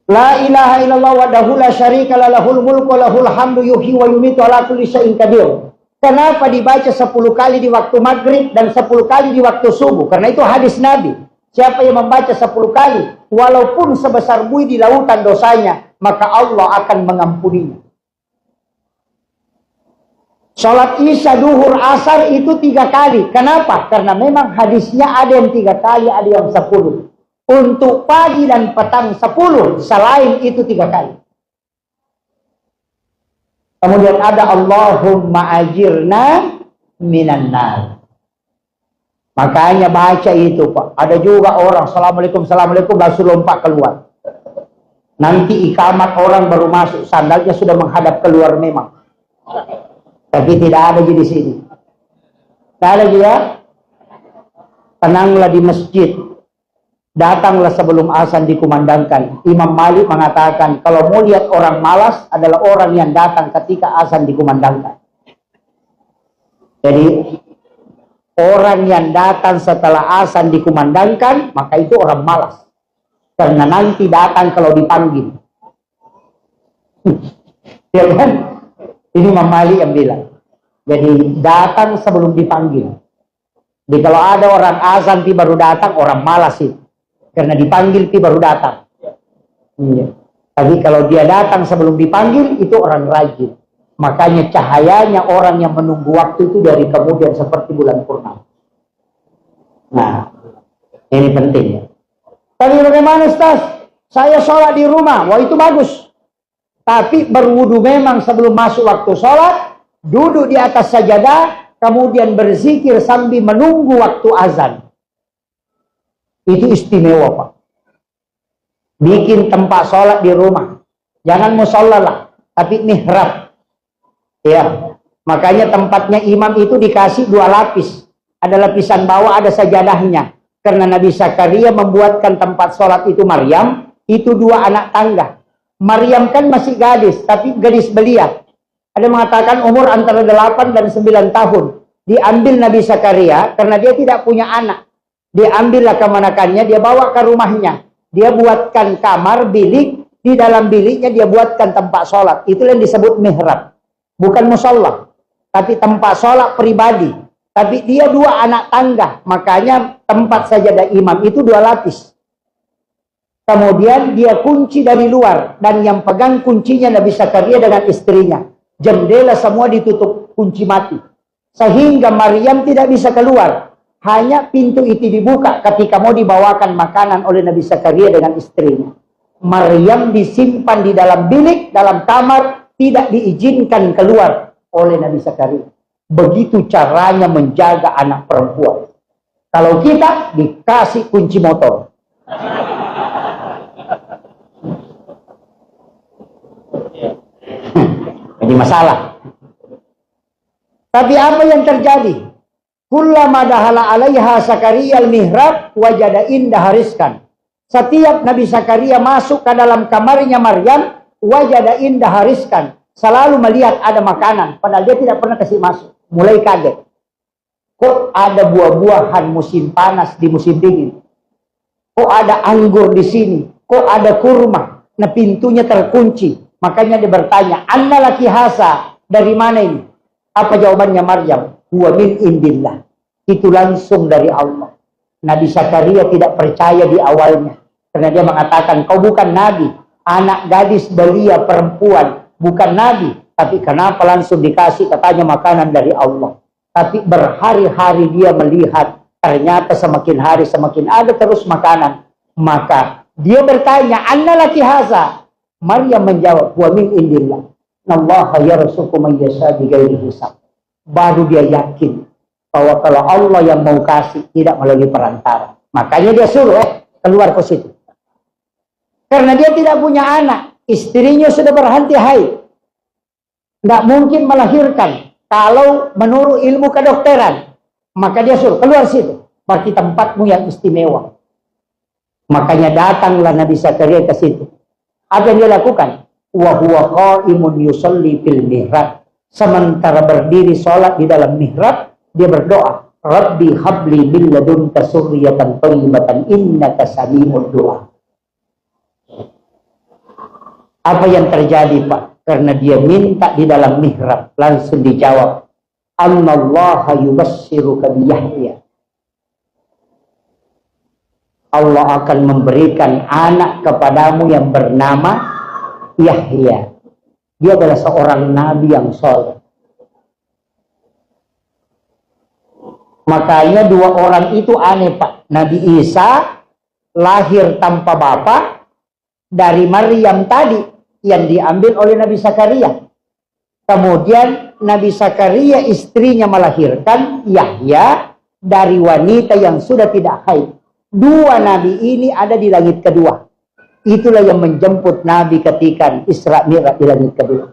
La ilaha illallah wahdahu la syarika lah, lahul mulku wa lahul hamdu yuhyi wa yumiitu ala kulli syai'in qadir. Kenapa dibaca 10 kali di waktu maghrib dan 10 kali di waktu subuh? Karena itu hadis Nabi. Siapa yang membaca 10 kali, walaupun sebesar buih di lautan dosanya, maka Allah akan mengampuninya. Sholat isya, duhur, asar itu 3 kali. Kenapa? Karena memang hadisnya ada yang 3 kali, ada yang 10. Untuk pagi dan petang 10, selain itu 3 kali. Kemudian ada Allahumma ajirna minan nar. Makanya baca itu, Pak. Ada juga orang Assalamualaikum, Assalamualaikum langsung lompat keluar. Nanti ikamat orang baru masuk, sandalnya sudah menghadap keluar memang. Tapi tidak ada di sini. Tidak ada juga. Tenanglah di masjid. Datanglah sebelum azan dikumandangkan. Imam Malik mengatakan, kalau mau lihat orang malas adalah orang yang datang ketika azan dikumandangkan. Jadi, orang yang datang setelah azan dikumandangkan, maka itu orang malas. Karena nanti datang kalau dipanggil. Ya kan? Ini Imam Malik yang bilang. Jadi, datang sebelum dipanggil. Jadi, kalau ada orang azan baru datang, orang malas itu. Karena dipanggil baru datang. Iya. Tapi kalau dia datang sebelum dipanggil, itu orang rajin. Makanya cahayanya orang yang menunggu waktu itu dari kemudian seperti bulan purnama. Nah, ini penting ya. Tapi bagaimana Ustaz? Saya sholat di rumah. Wah, itu bagus. Tapi berwudu memang sebelum masuk waktu sholat, duduk di atas sajadah, kemudian berzikir sambil menunggu waktu azan. Itu istimewa, Pak. Bikin tempat sholat di rumah. Jangan musola lah, tapi mihrab. Ya, makanya tempatnya imam itu dikasih 2 lapis. Ada lapisan bawah, ada sajadahnya. Karena Nabi Zakaria membuatkan tempat sholat itu Maryam, itu 2 anak tangga. Maryam kan masih gadis, tapi gadis belia. Ada mengatakan umur antara 8 dan 9 tahun. Diambil Nabi Zakaria karena dia tidak punya anak. Diambillah kemanakannya, dia bawa ke rumahnya. Dia buatkan kamar, bilik. Di dalam biliknya dia buatkan tempat sholat. Itulah yang disebut mihrab. Bukan musola. Tapi tempat sholat pribadi. Tapi dia 2 anak tangga. Makanya tempat sajadah imam itu 2 lapis. Kemudian dia kunci dari luar. Dan yang pegang kuncinya Nabi Zakaria dengan istrinya. Jendela semua ditutup, kunci mati. Sehingga Maryam tidak bisa keluar. Hanya pintu itu dibuka ketika mau dibawakan makanan oleh Nabi Zakaria dengan istrinya. Maryam disimpan di dalam bilik, dalam kamar, tidak diizinkan keluar oleh Nabi Zakaria. Begitu caranya menjaga anak perempuan. Kalau kita dikasih kunci motor. Jadi masalah. Tapi apa yang terjadi? Kullama dahala alaiha Zakaria al-mihrab wajada indah hariskan. Setiap Nabi Zakaria masuk ke dalam kamarnya Maryam, wajada indah hariskan. Selalu melihat ada makanan, padahal dia tidak pernah kasih masuk. Mulai kaget. Kok ada buah-buahan musim panas di musim dingin? Kok ada anggur di sini? Kok ada kurma? Nah, pintunya terkunci. Makanya dia bertanya, "Anna laki hasa?" Dari mana ini? Apa jawabannya Maryam? Huwa min indillah. Itu langsung dari Allah. Nabi Zakaria tidak percaya di awalnya. Karena dia mengatakan, kau bukan Nabi. Anak gadis belia perempuan. Bukan Nabi. Tapi kenapa langsung dikasih katanya makanan dari Allah. Tapi berhari-hari dia melihat. Ternyata semakin hari semakin ada terus makanan. Maka dia bertanya, "Anna laki haza?" Maryam menjawab, "Wa min indillah. Nallaha yarzuqu man yasha bighairi hisab." Baru dia yakin bahwa kalau Allah yang mau kasih tidak melalui perantara. Makanya dia suruh keluar ke situ. Karena dia tidak punya anak, istrinya sudah berhenti haid. Tidak mungkin melahirkan kalau menurut ilmu kedokteran. Maka dia suruh keluar situ. Berarti tempatmu yang istimewa. Makanya datanglah Nabi Zakaria ke situ. Apa yang dia lakukan? Wa huwa qa'imun yusalli fil mihrab. Sementara berdiri sholat di dalam mihrab, dia berdoa, Rabbi habli min ladunka surriyatan thayyibatan innaka sami'ud du'a. Apa yang terjadi, Pak? Karena dia minta di dalam mihrab, langsung dijawab, Annallaha yubassiruka bi Yahya. Allah akan memberikan anak kepadamu yang bernama Yahya. Dia adalah seorang nabi yang soleh. Makanya dua orang itu aneh, Pak. Nabi Isa lahir tanpa bapak dari Maryam tadi yang diambil oleh Nabi Zakaria. Kemudian Nabi Zakaria istrinya melahirkan Yahya dari wanita yang sudah tidak haid. Dua nabi ini ada di langit kedua. Itulah yang menjemput Nabi ketika Isra Mi'raj di langit kedua.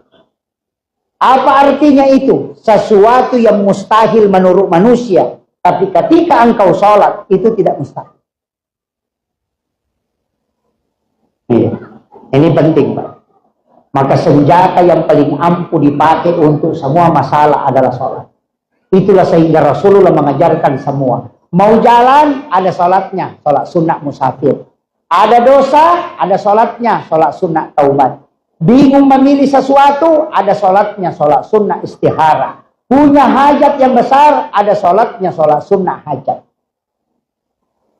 Apa artinya itu? Sesuatu yang mustahil menurut manusia. Tapi ketika engkau sholat, itu tidak mustahil. Iya. Ini penting, Pak. Maka senjata yang paling ampuh dipakai untuk semua masalah adalah sholat. Itulah sehingga Rasulullah mengajarkan semua. Mau jalan, ada sholatnya. Sholat sunnah musafir. Ada dosa, ada sholatnya, sholat sunnah taubat. Bingung memilih sesuatu, ada sholatnya, sholat sunnah istihara. Punya hajat yang besar, ada sholatnya, sholat sunnah hajat.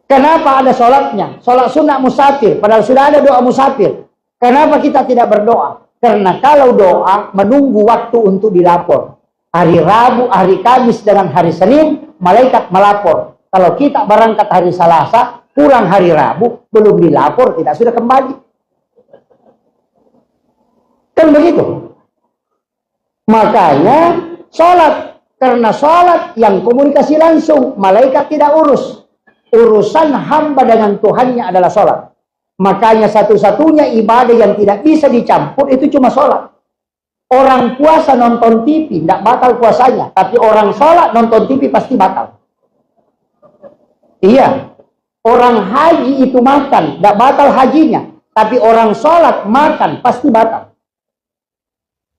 Kenapa ada sholatnya? Sholat sunnah musafir, padahal sudah ada doa musafir. Kenapa kita tidak berdoa? Karena kalau doa, menunggu waktu untuk dilapor. Hari Rabu, hari Kamis, dengan hari Senin, malaikat melapor. Kalau kita berangkat hari Selasa, pulang hari Rabu, belum dilapor, kita sudah kembali. Kan begitu. Makanya sholat. Karena sholat yang komunikasi langsung, malaikat tidak urus. Urusan hamba dengan Tuhannya adalah sholat. Makanya satu-satunya ibadah yang tidak bisa dicampur itu cuma sholat. Orang puasa nonton TV, tidak batal puasanya. Tapi orang sholat nonton TV pasti batal. Iya. Orang haji itu makan, tidak batal hajinya. Tapi orang sholat makan, pasti batal.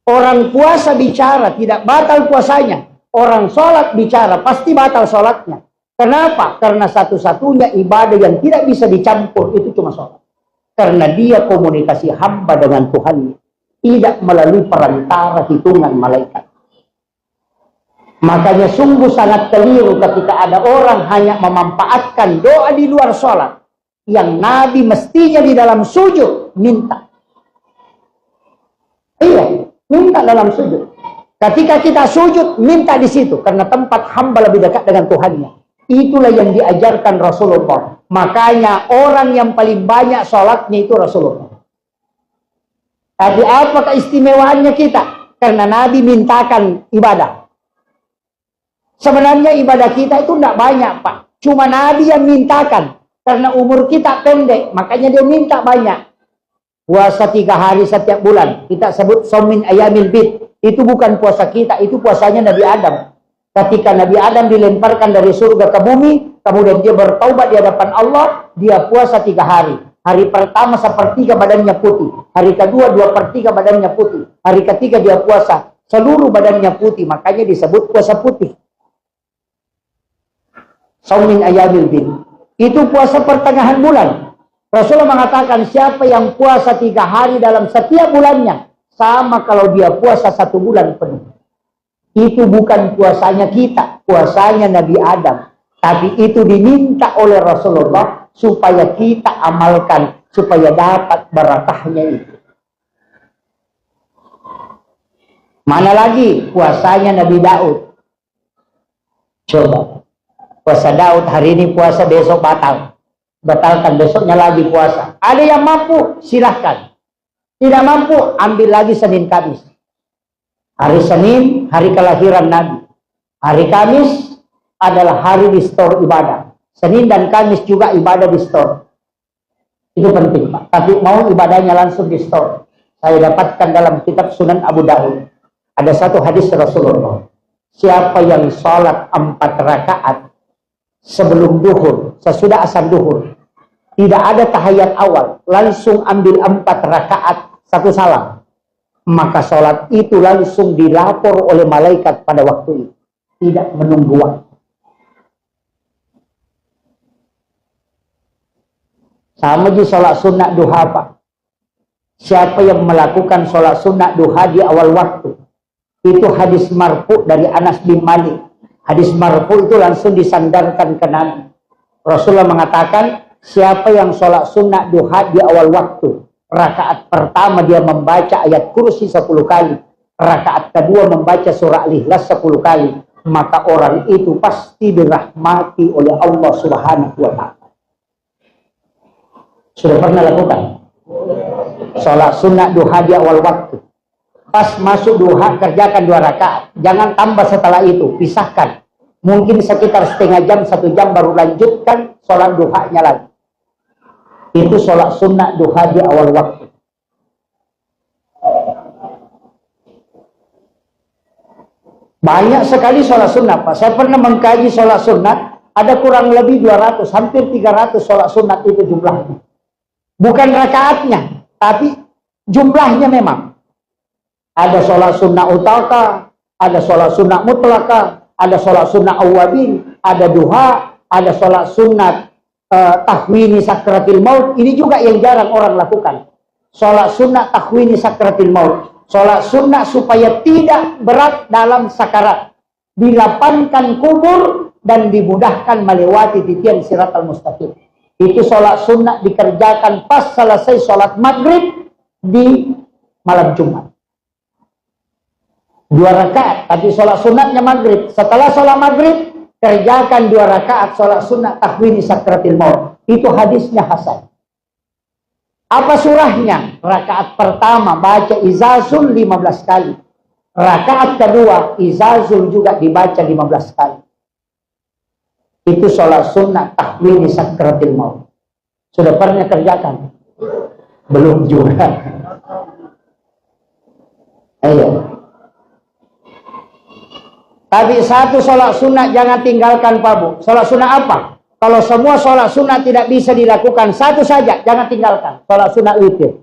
Orang puasa bicara, tidak batal puasanya. Orang sholat bicara, pasti batal sholatnya. Kenapa? Karena satu-satunya ibadah yang tidak bisa dicampur, itu cuma sholat. Karena dia komunikasi hamba dengan Tuhannya. Tidak melalui perantara hitungan malaikat. Makanya sungguh sangat keliru ketika ada orang hanya memanfaatkan doa di luar sholat. Yang Nabi mestinya di dalam sujud, minta. Iya, minta dalam sujud. Ketika kita sujud, minta di situ. Karena tempat hamba lebih dekat dengan Tuhannya. Itulah yang diajarkan Rasulullah. Makanya orang yang paling banyak sholatnya itu Rasulullah. Tapi apa keistimewaannya kita? Karena Nabi mintakan ibadah. Sebenarnya ibadah kita itu tidak banyak, Pak. Cuma Nabi yang mintakan. Karena umur kita pendek, makanya dia minta banyak. Puasa 3 hari setiap bulan. Kita sebut Somin Ayamil Bid. Itu bukan puasa kita, itu puasanya Nabi Adam. Ketika Nabi Adam dilemparkan dari surga ke bumi, kemudian dia bertaubat di hadapan Allah, dia puasa 3 hari. Hari pertama 1/3 badannya putih. Hari kedua 2/3 badannya putih. Hari ketiga dia puasa seluruh badannya putih. Makanya disebut puasa putih. Saumin Ayamil Bid. Itu puasa pertengahan bulan. Rasulullah mengatakan siapa yang puasa 3 hari dalam setiap bulannya, sama kalau dia puasa 1 bulan penuh. Itu bukan puasanya kita, puasanya Nabi Adam. Tapi itu diminta oleh Rasulullah supaya kita amalkan, supaya dapat barakahnya itu. Mana lagi puasanya Nabi Daud? Coba. Puasa Daud hari ini puasa, besok batal. Batalkan, besoknya lagi puasa. Ada yang mampu, silahkan. Tidak mampu, ambil lagi Senin Kamis. Hari Senin, hari kelahiran Nabi. Hari Kamis adalah hari di store ibadah. Senin dan Kamis juga ibadah di store. Itu penting, Pak. Tapi mau ibadahnya langsung di store. Saya dapatkan dalam kitab Sunan Abu Daud. Ada satu hadis Rasulullah. Siapa yang sholat 4 rakaat sebelum duhur, sesudah asar duhur, Tidak ada tahiyat awal, langsung ambil 4 rakaat, 1 salam. Maka sholat itu langsung dilapor oleh malaikat pada waktu itu. Tidak menunggu waktu. Sama di sholat sunat duha, Pak. Siapa yang melakukan sholat sunat duha di awal waktu? Itu hadis marfu dari Anas bin Malik. Hadis marfu itu langsung disandarkan ke Nabi. Rasulullah mengatakan, siapa yang sholat sunat duha di awal waktu, rakaat pertama dia membaca ayat kursi 10 kali, rakaat kedua membaca surah Al-Ikhlas 10 kali, maka orang itu pasti dirahmati oleh Allah Subhanahu wa Ta'ala. Sudah pernah lakukan sholat sunat duha di awal waktu? Pas masuk duha kerjakan 2 rakaat, jangan tambah setelah itu, pisahkan. Mungkin sekitar setengah jam, 1 jam baru lanjutkan sholat duhanya lagi. Itu sholat sunat duha di awal waktu. Banyak sekali sholat sunat, Pak. Saya pernah mengkaji sholat sunat, ada kurang lebih 200, hampir 300 sholat sunat itu jumlahnya. Bukan rakaatnya, tapi jumlahnya memang. Ada sholat sunnah utaka, ada sholat sunnah mutlaka, ada sholat sunnah awabin, ada duha, ada sholat sunat tahwini sakratil maut. Ini juga yang jarang orang lakukan. Sholat sunat tahwini sakratil maut. Sholat sunat supaya tidak berat dalam sakarat. Dilapangkan kubur dan dimudahkan melewati titian siratal mustaqim. Itu sholat sunat dikerjakan pas selesai sholat maghrib di malam Jumat. 2 rakaat, tapi sholat sunatnya maghrib. Setelah sholat maghrib, kerjakan 2 rakaat sholat sunat tahwini sakratil maut. Itu hadisnya hasan. Apa surahnya? Rakaat pertama baca izazul 15 kali. Rakaat kedua izazul juga dibaca 15 kali. Itu sholat sunat tahwini sakratil maut. Sudah pernah kerjakan? Belum juga. Ayo. Tapi satu sholat sunat jangan tinggalkan, Pak Bu. Sholat sunat apa? Kalau semua sholat sunat tidak bisa dilakukan, satu saja jangan tinggalkan. Sholat sunat witir.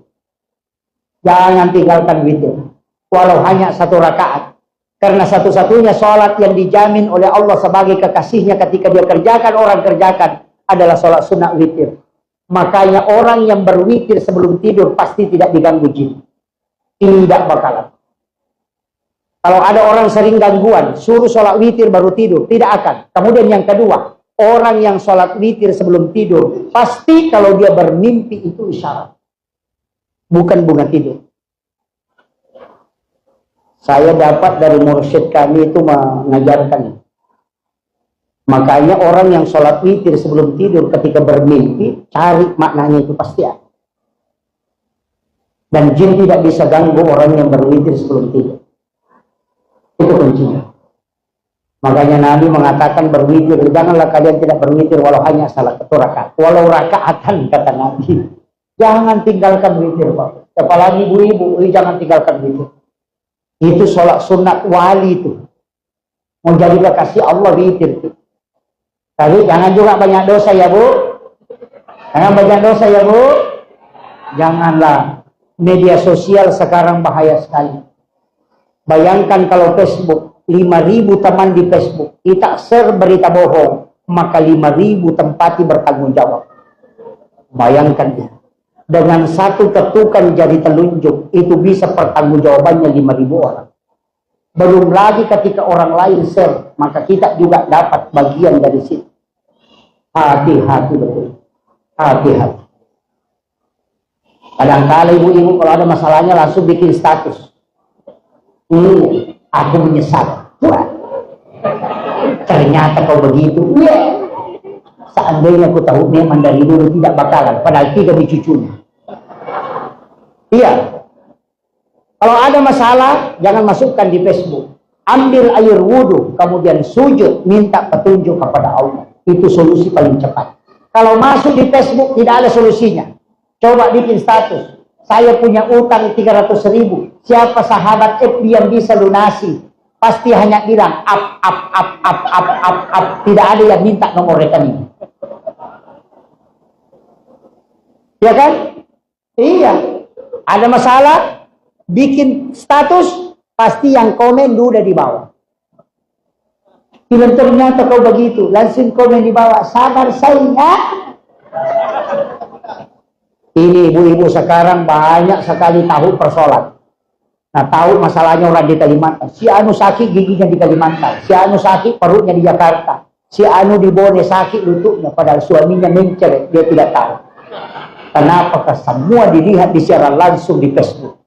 Jangan tinggalkan witir. Walau hanya 1 rakaat. Karena satu-satunya sholat yang dijamin oleh Allah sebagai kekasihnya ketika dia kerjakan, orang kerjakan adalah sholat sunat witir. Makanya orang yang berwitir sebelum tidur pasti tidak diganggu jin. Tidak bakalan. Kalau ada orang sering gangguan, suruh sholat witir baru tidur, tidak akan. Kemudian yang kedua, orang yang sholat witir sebelum tidur, pasti kalau dia bermimpi itu isyarat. Bukan bunga tidur. Saya dapat dari mursyid kami itu mengajarkan. Makanya orang yang sholat witir sebelum tidur ketika bermimpi, cari maknanya itu pasti ada. Dan jin tidak bisa ganggu orang yang berwitir sebelum tidur. Itu kuncinya. Makanya Nabi mengatakan berwitir, janganlah kalian tidak berwitir walau hanya salah 1 rakaat. Walau rakaatan, kata Nabi. Jangan tinggalkan witir, Pak. Apalagi ibu-ibu, jangan tinggalkan witir. Itu sholat sunat wali itu. Mau jadi kekasih Allah witir. Tapi jangan juga banyak dosa ya Bu. Jangan banyak dosa ya Bu. Janganlah. Media sosial sekarang bahaya sekali. Bayangkan kalau Facebook, 5.000 teman di Facebook, kita share berita bohong, maka 5.000 tempati bertanggung jawab. Bayangkan ya. Dengan 1 ketukan jari telunjuk, itu bisa pertanggungjawabannya 5.000 orang. Belum lagi ketika orang lain share, maka kita juga dapat bagian dari situ. Hati-hati betul. Hati-hati. Kadang-kala ibu-ibu kalau ada masalahnya langsung bikin status. Aku menyesal. Wah, ternyata kau begitu. Seandainya aku tahu memang dari dulu tidak bakalan. Padahal 3 cucunya. Iya. Kalau ada masalah, jangan masukkan di Facebook. Ambil air wudhu, kemudian sujud, minta petunjuk kepada Allah. Itu solusi paling cepat. Kalau masuk di Facebook, tidak ada solusinya. Coba bikin status. Saya punya utang 300.000. Siapa sahabat FB yang bisa lunasi? Pasti hanya bilang up. Tidak ada yang minta nomor rekening. Ya kan? Iya. Ada masalah, bikin status, pasti yang komen udah di bawah. Bila ternyata kau begitu, langsung komen di bawah, sabar saya. Ini ibu-ibu sekarang banyak sekali tahu persoalan. Nah, tahu masalahnya orang di Kalimantan. Si anu sakit giginya di Kalimantan, si anu sakit perutnya di Jakarta, si anu di Bone sakit lututnya, padahal suaminya mencer, dia tidak tahu. Kenapa? Semua dilihat di siaran langsung di Facebook.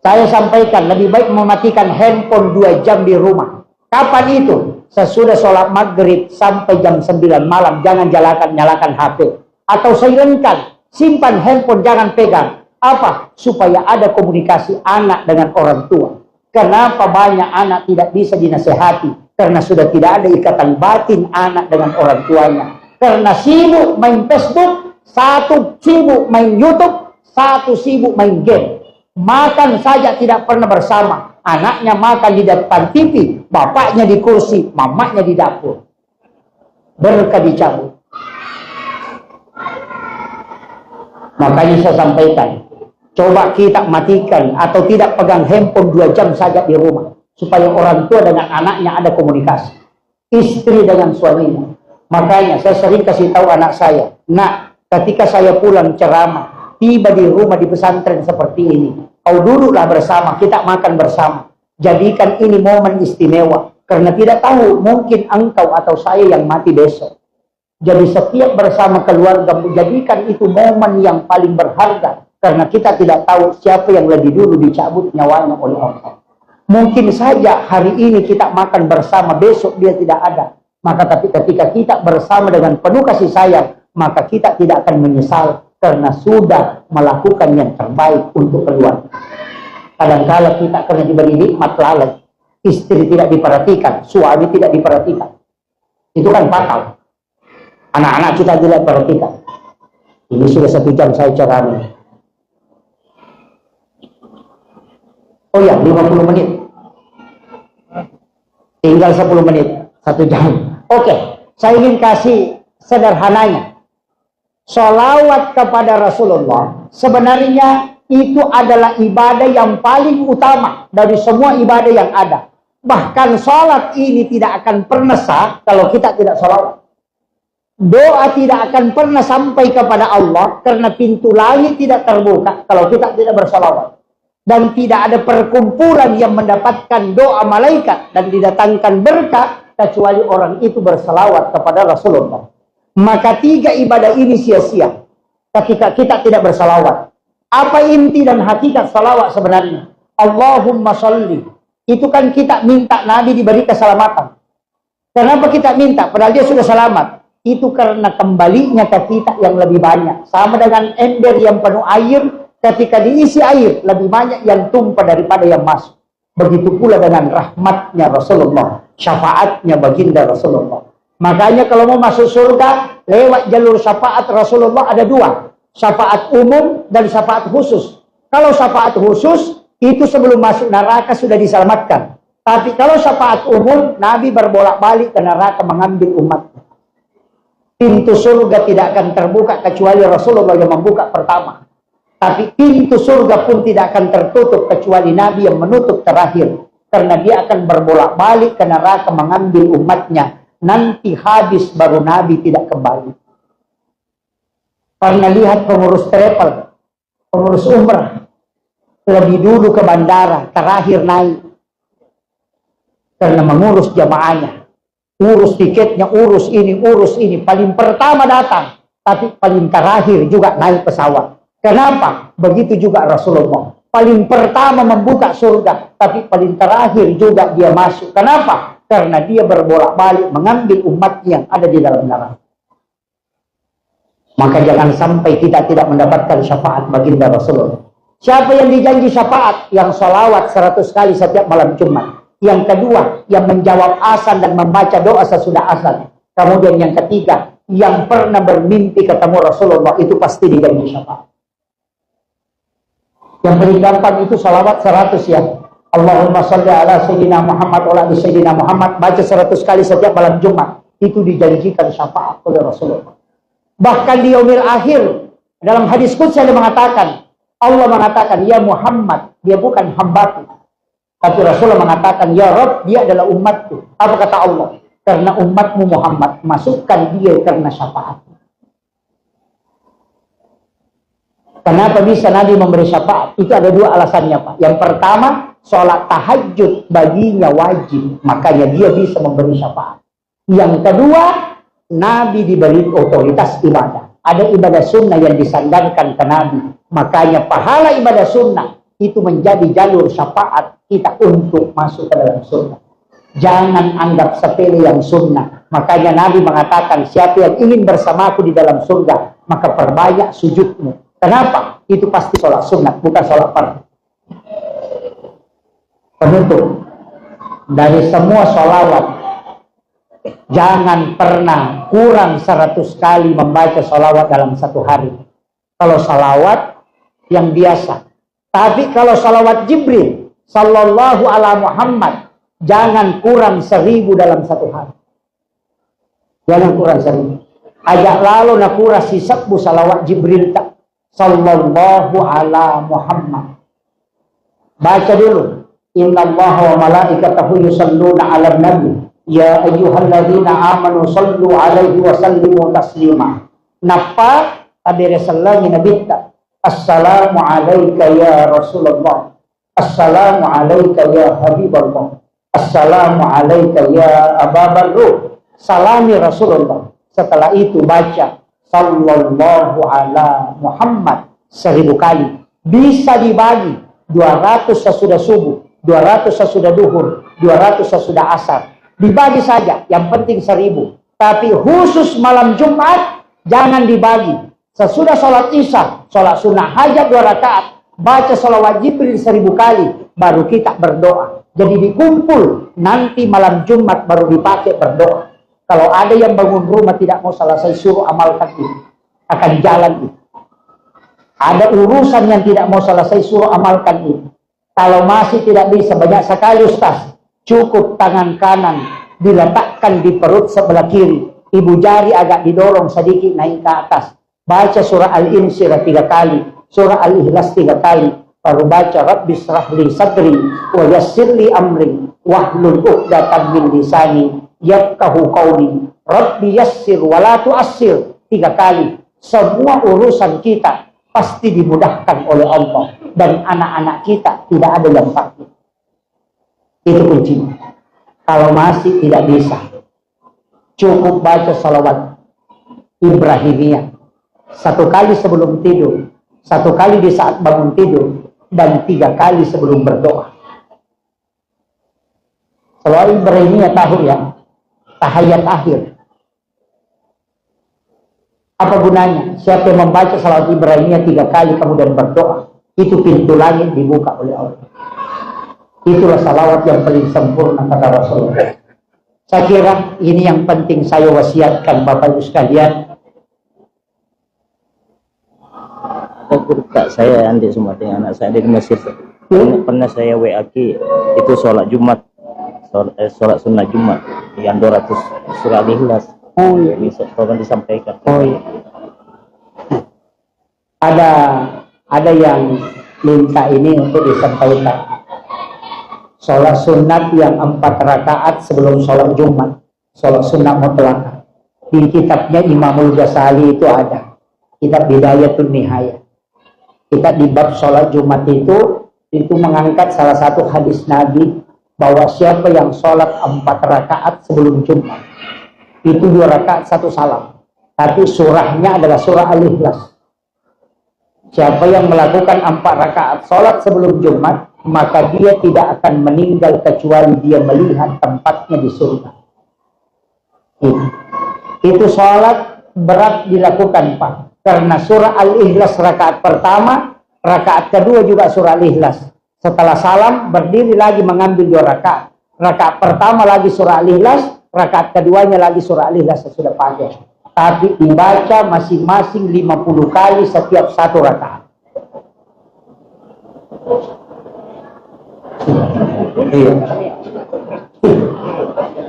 Saya sampaikan, lebih baik mematikan handphone 2 jam di rumah. Kapan itu? Sesudah sholat maghrib sampai jam 9 malam, jangan nyalakan HP. Atau silentkan, simpan handphone, jangan pegang. Apa? Supaya ada komunikasi anak dengan orang tua. Kenapa banyak anak tidak bisa dinasehati? Karena sudah tidak ada ikatan batin anak dengan orang tuanya. Karena sibuk main Facebook, satu sibuk main YouTube, satu sibuk main game. Makan saja tidak pernah bersama. Anaknya makan di depan TV, bapaknya di kursi, mamanya di dapur. Berkah dicabut. Makanya saya sampaikan, coba kita matikan atau tidak pegang handphone 2 jam saja di rumah. Supaya orang tua dengan anaknya ada komunikasi. Istri dengan suaminya. Makanya saya sering kasih tahu anak saya, nak, ketika saya pulang ceramah, tiba di rumah di pesantren seperti ini, kau duduklah bersama, kita makan bersama. Jadikan ini momen istimewa. Karena tidak tahu, mungkin engkau atau saya yang mati besok. Jadi setiap bersama keluarga, menjadikan itu momen yang paling berharga. Karena kita tidak tahu siapa yang lebih dulu dicabut nyawanya oleh Allah. Mungkin saja hari ini kita makan bersama, besok dia tidak ada. Maka tapi ketika kita bersama dengan penuh kasih sayang, maka kita tidak akan menyesal. Karena sudah melakukan yang terbaik untuk keluarga. Kadang-kadang kita karena diberi nikmat lalai. Istri tidak diperhatikan, suami tidak diperhatikan. Itu kan fatal. Anak-anak kita tidak perhatikan. Ini sudah 1 jam saya ceramah. Oh ya, 50 menit. Tinggal 10 menit, 1 jam. Oke, saya ingin kasih sederhananya. Sholawat kepada Rasulullah sebenarnya itu adalah ibadah yang paling utama dari semua ibadah yang ada. Bahkan sholat ini tidak akan pernah sah kalau kita tidak sholawat. Doa tidak akan pernah sampai kepada Allah karena pintu langit tidak terbuka kalau kita tidak bersalawat. Dan tidak ada perkumpulan yang mendapatkan doa malaikat dan didatangkan berkah kecuali orang itu bersalawat kepada Rasulullah. Maka 3 ibadah ini sia-sia ketika kita tidak bersalawat. Apa inti dan hakikat salawat sebenarnya? Allahumma sholli. Itu kan kita minta Nabi diberi keselamatan. Kenapa kita minta? Padahal dia sudah selamat. Itu karena kembalinya ke kita yang lebih banyak. Sama dengan ember yang penuh air, ketika diisi air, lebih banyak yang tumpah daripada yang masuk. Begitu pula dengan rahmatnya Rasulullah, syafaatnya baginda Rasulullah. Makanya kalau mau masuk surga, lewat jalur syafaat Rasulullah ada 2. Syafaat umum dan syafaat khusus. Kalau syafaat khusus, itu sebelum masuk neraka sudah diselamatkan. Tapi kalau syafaat umum, Nabi berbolak-balik ke neraka mengambil umatnya. Pintu surga tidak akan terbuka kecuali Rasulullah yang membuka pertama. Tapi pintu surga pun tidak akan tertutup kecuali Nabi yang menutup terakhir. Karena dia akan berbolak-balik ke neraka mengambil umatnya. Nanti habis baru Nabi tidak kembali. Karena lihat pengurus travel, pengurus umrah. Lebih dulu ke bandara, terakhir naik. Karena mengurus jamaahnya. Urus tiketnya, urus ini, paling pertama datang, tapi paling terakhir juga naik pesawat. Kenapa? Begitu juga Rasulullah. Paling pertama membuka surga, tapi paling terakhir juga dia masuk. Kenapa? Karena dia berbolak-balik mengambil umat yang ada di dalam neraka. Maka jangan sampai kita tidak mendapatkan syafaat baginda Rasulullah. Siapa yang dijanji syafaat? Yang sholawat 100 kali setiap malam Jumat. Yang kedua, yang menjawab azan dan membaca doa sesudah azan. Kemudian yang ketiga, yang pernah bermimpi ketemu Rasulullah, itu pasti dijanji syafaat. Yang paling gampang itu salawat 100 ya. Allahumma sholli ala sayyidina Muhammad wa ala sayyidina Muhammad. Baca 100 kali setiap malam Jumat. Itu dijanjikan syafaat oleh Rasulullah. Bahkan di yaumil akhir, dalam hadis qudsi ada mengatakan, Allah mengatakan, ya Muhammad, dia bukan hambaku. Tapi Rasulullah mengatakan, ya Rabb, dia adalah umatku. Apa kata Allah? Karena umatmu Muhammad, masukkan dia karena syafaat. Kenapa bisa Nabi memberi syafaat? Itu ada dua alasannya, Pak. Yang pertama, sholat tahajud baginya wajib, makanya dia bisa memberi syafaat. Yang kedua, Nabi diberi otoritas ibadah. Ada ibadah sunnah yang disandarkan ke Nabi, makanya pahala ibadah sunnah itu menjadi jalur syafaat kita untuk masuk ke dalam surga. Jangan anggap sepele yang sunnah. Makanya Nabi mengatakan, siapa yang ingin bersamaku di dalam surga, maka perbanyak sujudmu. Kenapa? Itu pasti sholat sunat, bukan sholat fardu. Penutup dari semua sholawat, jangan pernah kurang 100 kali membaca sholawat dalam satu hari. Kalau sholawat yang biasa. Tapi kalau sholawat Jibril sallallahu ala Muhammad, jangan kurang 1000 dalam satu hari. Jangan kurang 1000. Ajak lalu nak kurang sisabbu sholawat Jibril tak sallallahu ala Muhammad. Baca dulu. Inna Allah wa malaikatahu yusalluna ala nabi. Ya ayyuhalladzina amanu sallu alaihi wa sallimu taslima. Napa tabire sallallahu nabitta. Assalamu alayka ya Rasulullah. Assalamu alayka ya Habiballah. Assalamu alayka ya Ababarruh. Salami Rasulullah. Setelah itu baca sallallahu ala Muhammad 1000 kali. Bisa dibagi 200 sesudah subuh, 200 sesudah duhur, 200 sesudah asar. Dibagi saja, yang penting 1000. Tapi khusus malam Jumat jangan dibagi. Sesudah sholat isya, sholat sunnah hajat 2 rakaat, baca sholawat Jibril 1000 kali, baru kita berdoa. Jadi dikumpul, nanti malam Jumat baru dipakai berdoa. Kalau ada yang bangun rumah tidak mau selesai, suruh amalkan itu. Akan jalan itu. Ada urusan yang tidak mau selesai, suruh amalkan itu. Kalau masih tidak bisa, banyak sekali Ustaz. Cukup tangan kanan diletakkan di perut sebelah kiri. Ibu jari agak didorong sedikit naik ke atas. Baca surah Al-Insyirah 3 kali. Surah Al-Ikhlas 3 kali. Baru baca Rabbi shrah li sadri wa yassir li amri wahlul 'uqdatam min lisani yafqahu qawli. Rabbi yassir wa la tu'assir 3 kali. Semua urusan kita pasti dimudahkan oleh Allah, dan anak-anak kita tidak ada yang sakit. Itu kuncinya. Kalau masih tidak bisa, cukup baca salawat Ibrahimiyah 1 kali sebelum tidur, 1 kali di saat bangun tidur, dan 3 kali sebelum berdoa. Salawat Ibrahimiyah tahu ya, tahiyat akhir. Apa gunanya? Siapa yang membaca salawat Ibrahimiyah 3 kali kemudian berdoa, itu pintu langit dibuka oleh Allah. Itulah salawat yang paling sempurna kata Rasulullah. Saya kira ini yang penting saya wasiatkan Bapak Ibu sekalian. Kak, saya Andi semua dengan anak saya di Mesir. Pernah saya WA-ki itu sholat Jumat, sholat sunnah Jumat yang 200 surah Al-Ikhlas. Oh iya. Bisa tolong disampaikan. Oh iya. Ada yang minta ini untuk disampaikan. Sholat sunat yang 4 rakaat sebelum sholat Jumat, sholat sunat mutlak. Di kitabnya Imamul Ghazali itu ada, kitab Bidayatul Nihayah. Kita di bab sholat Jumat itu mengangkat salah satu hadis Nabi bahwa siapa yang sholat 4 rakaat sebelum Jumat, itu 2 rakaat 1 salam, tapi surahnya adalah surah Al-Ikhlas. Siapa yang melakukan 4 rakaat sholat sebelum Jumat, maka dia tidak akan meninggal kecuali dia melihat tempatnya di surga. Itu sholat berat dilakukan, Pak. Karena surah Al-Ikhlas rakaat pertama, rakaat kedua juga surah Al-Ikhlas. Setelah salam, berdiri lagi mengambil 2 rakaat. Rakaat pertama lagi surah Al-Ikhlas, rakaat keduanya lagi surah Al-Ikhlas sesudah pakai. Tapi dibaca masing-masing 50 kali setiap 1 rakaat. Iya.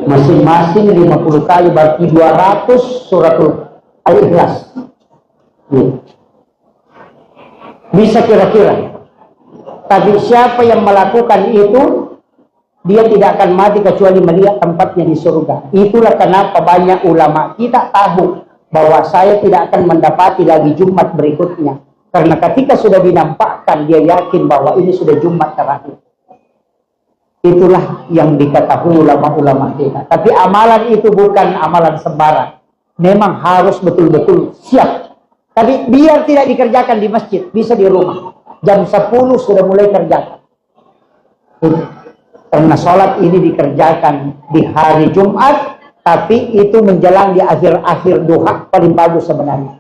Masing-masing 50 kali berarti 200 surat Al-Ikhlas. Bisa kira-kira. Tapi siapa yang melakukan itu, dia tidak akan mati kecuali melihat tempatnya di surga. Itulah kenapa banyak ulama kita tahu bahwa saya tidak akan mendapati lagi Jumat berikutnya. Karena ketika sudah dinampakkan, dia yakin bahwa ini sudah Jumat terakhir. Itulah yang diketahui ulama-ulama kita. Tapi amalan itu bukan amalan sembarang. Memang harus betul-betul siap. Tapi biar tidak dikerjakan di masjid, bisa di rumah. Jam 10 sudah mulai kerjakan. Karena sholat ini dikerjakan di hari Jumat, tapi itu menjelang di akhir-akhir duha, paling bagus sebenarnya.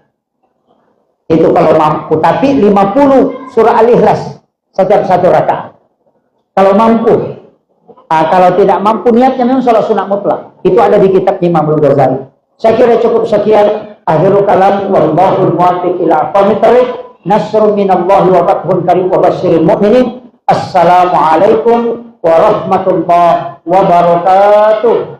Itu kalau mampu. Tapi 50 surah Al-Ikhlas setiap satu rakaat. Kalau mampu. Kalau tidak mampu, niatnya memang sholat sunat mutlak. Itu ada di kitab Imam Al-Ghazali. Saya kira cukup sekian. Akhirul kalam wallahul muwaffiq ila aqwamit thoriq. Nasrun minallahi wa fathun karim wa basyiril mu'minin. Assalamualaikum warahmatullahi wabarakatuh.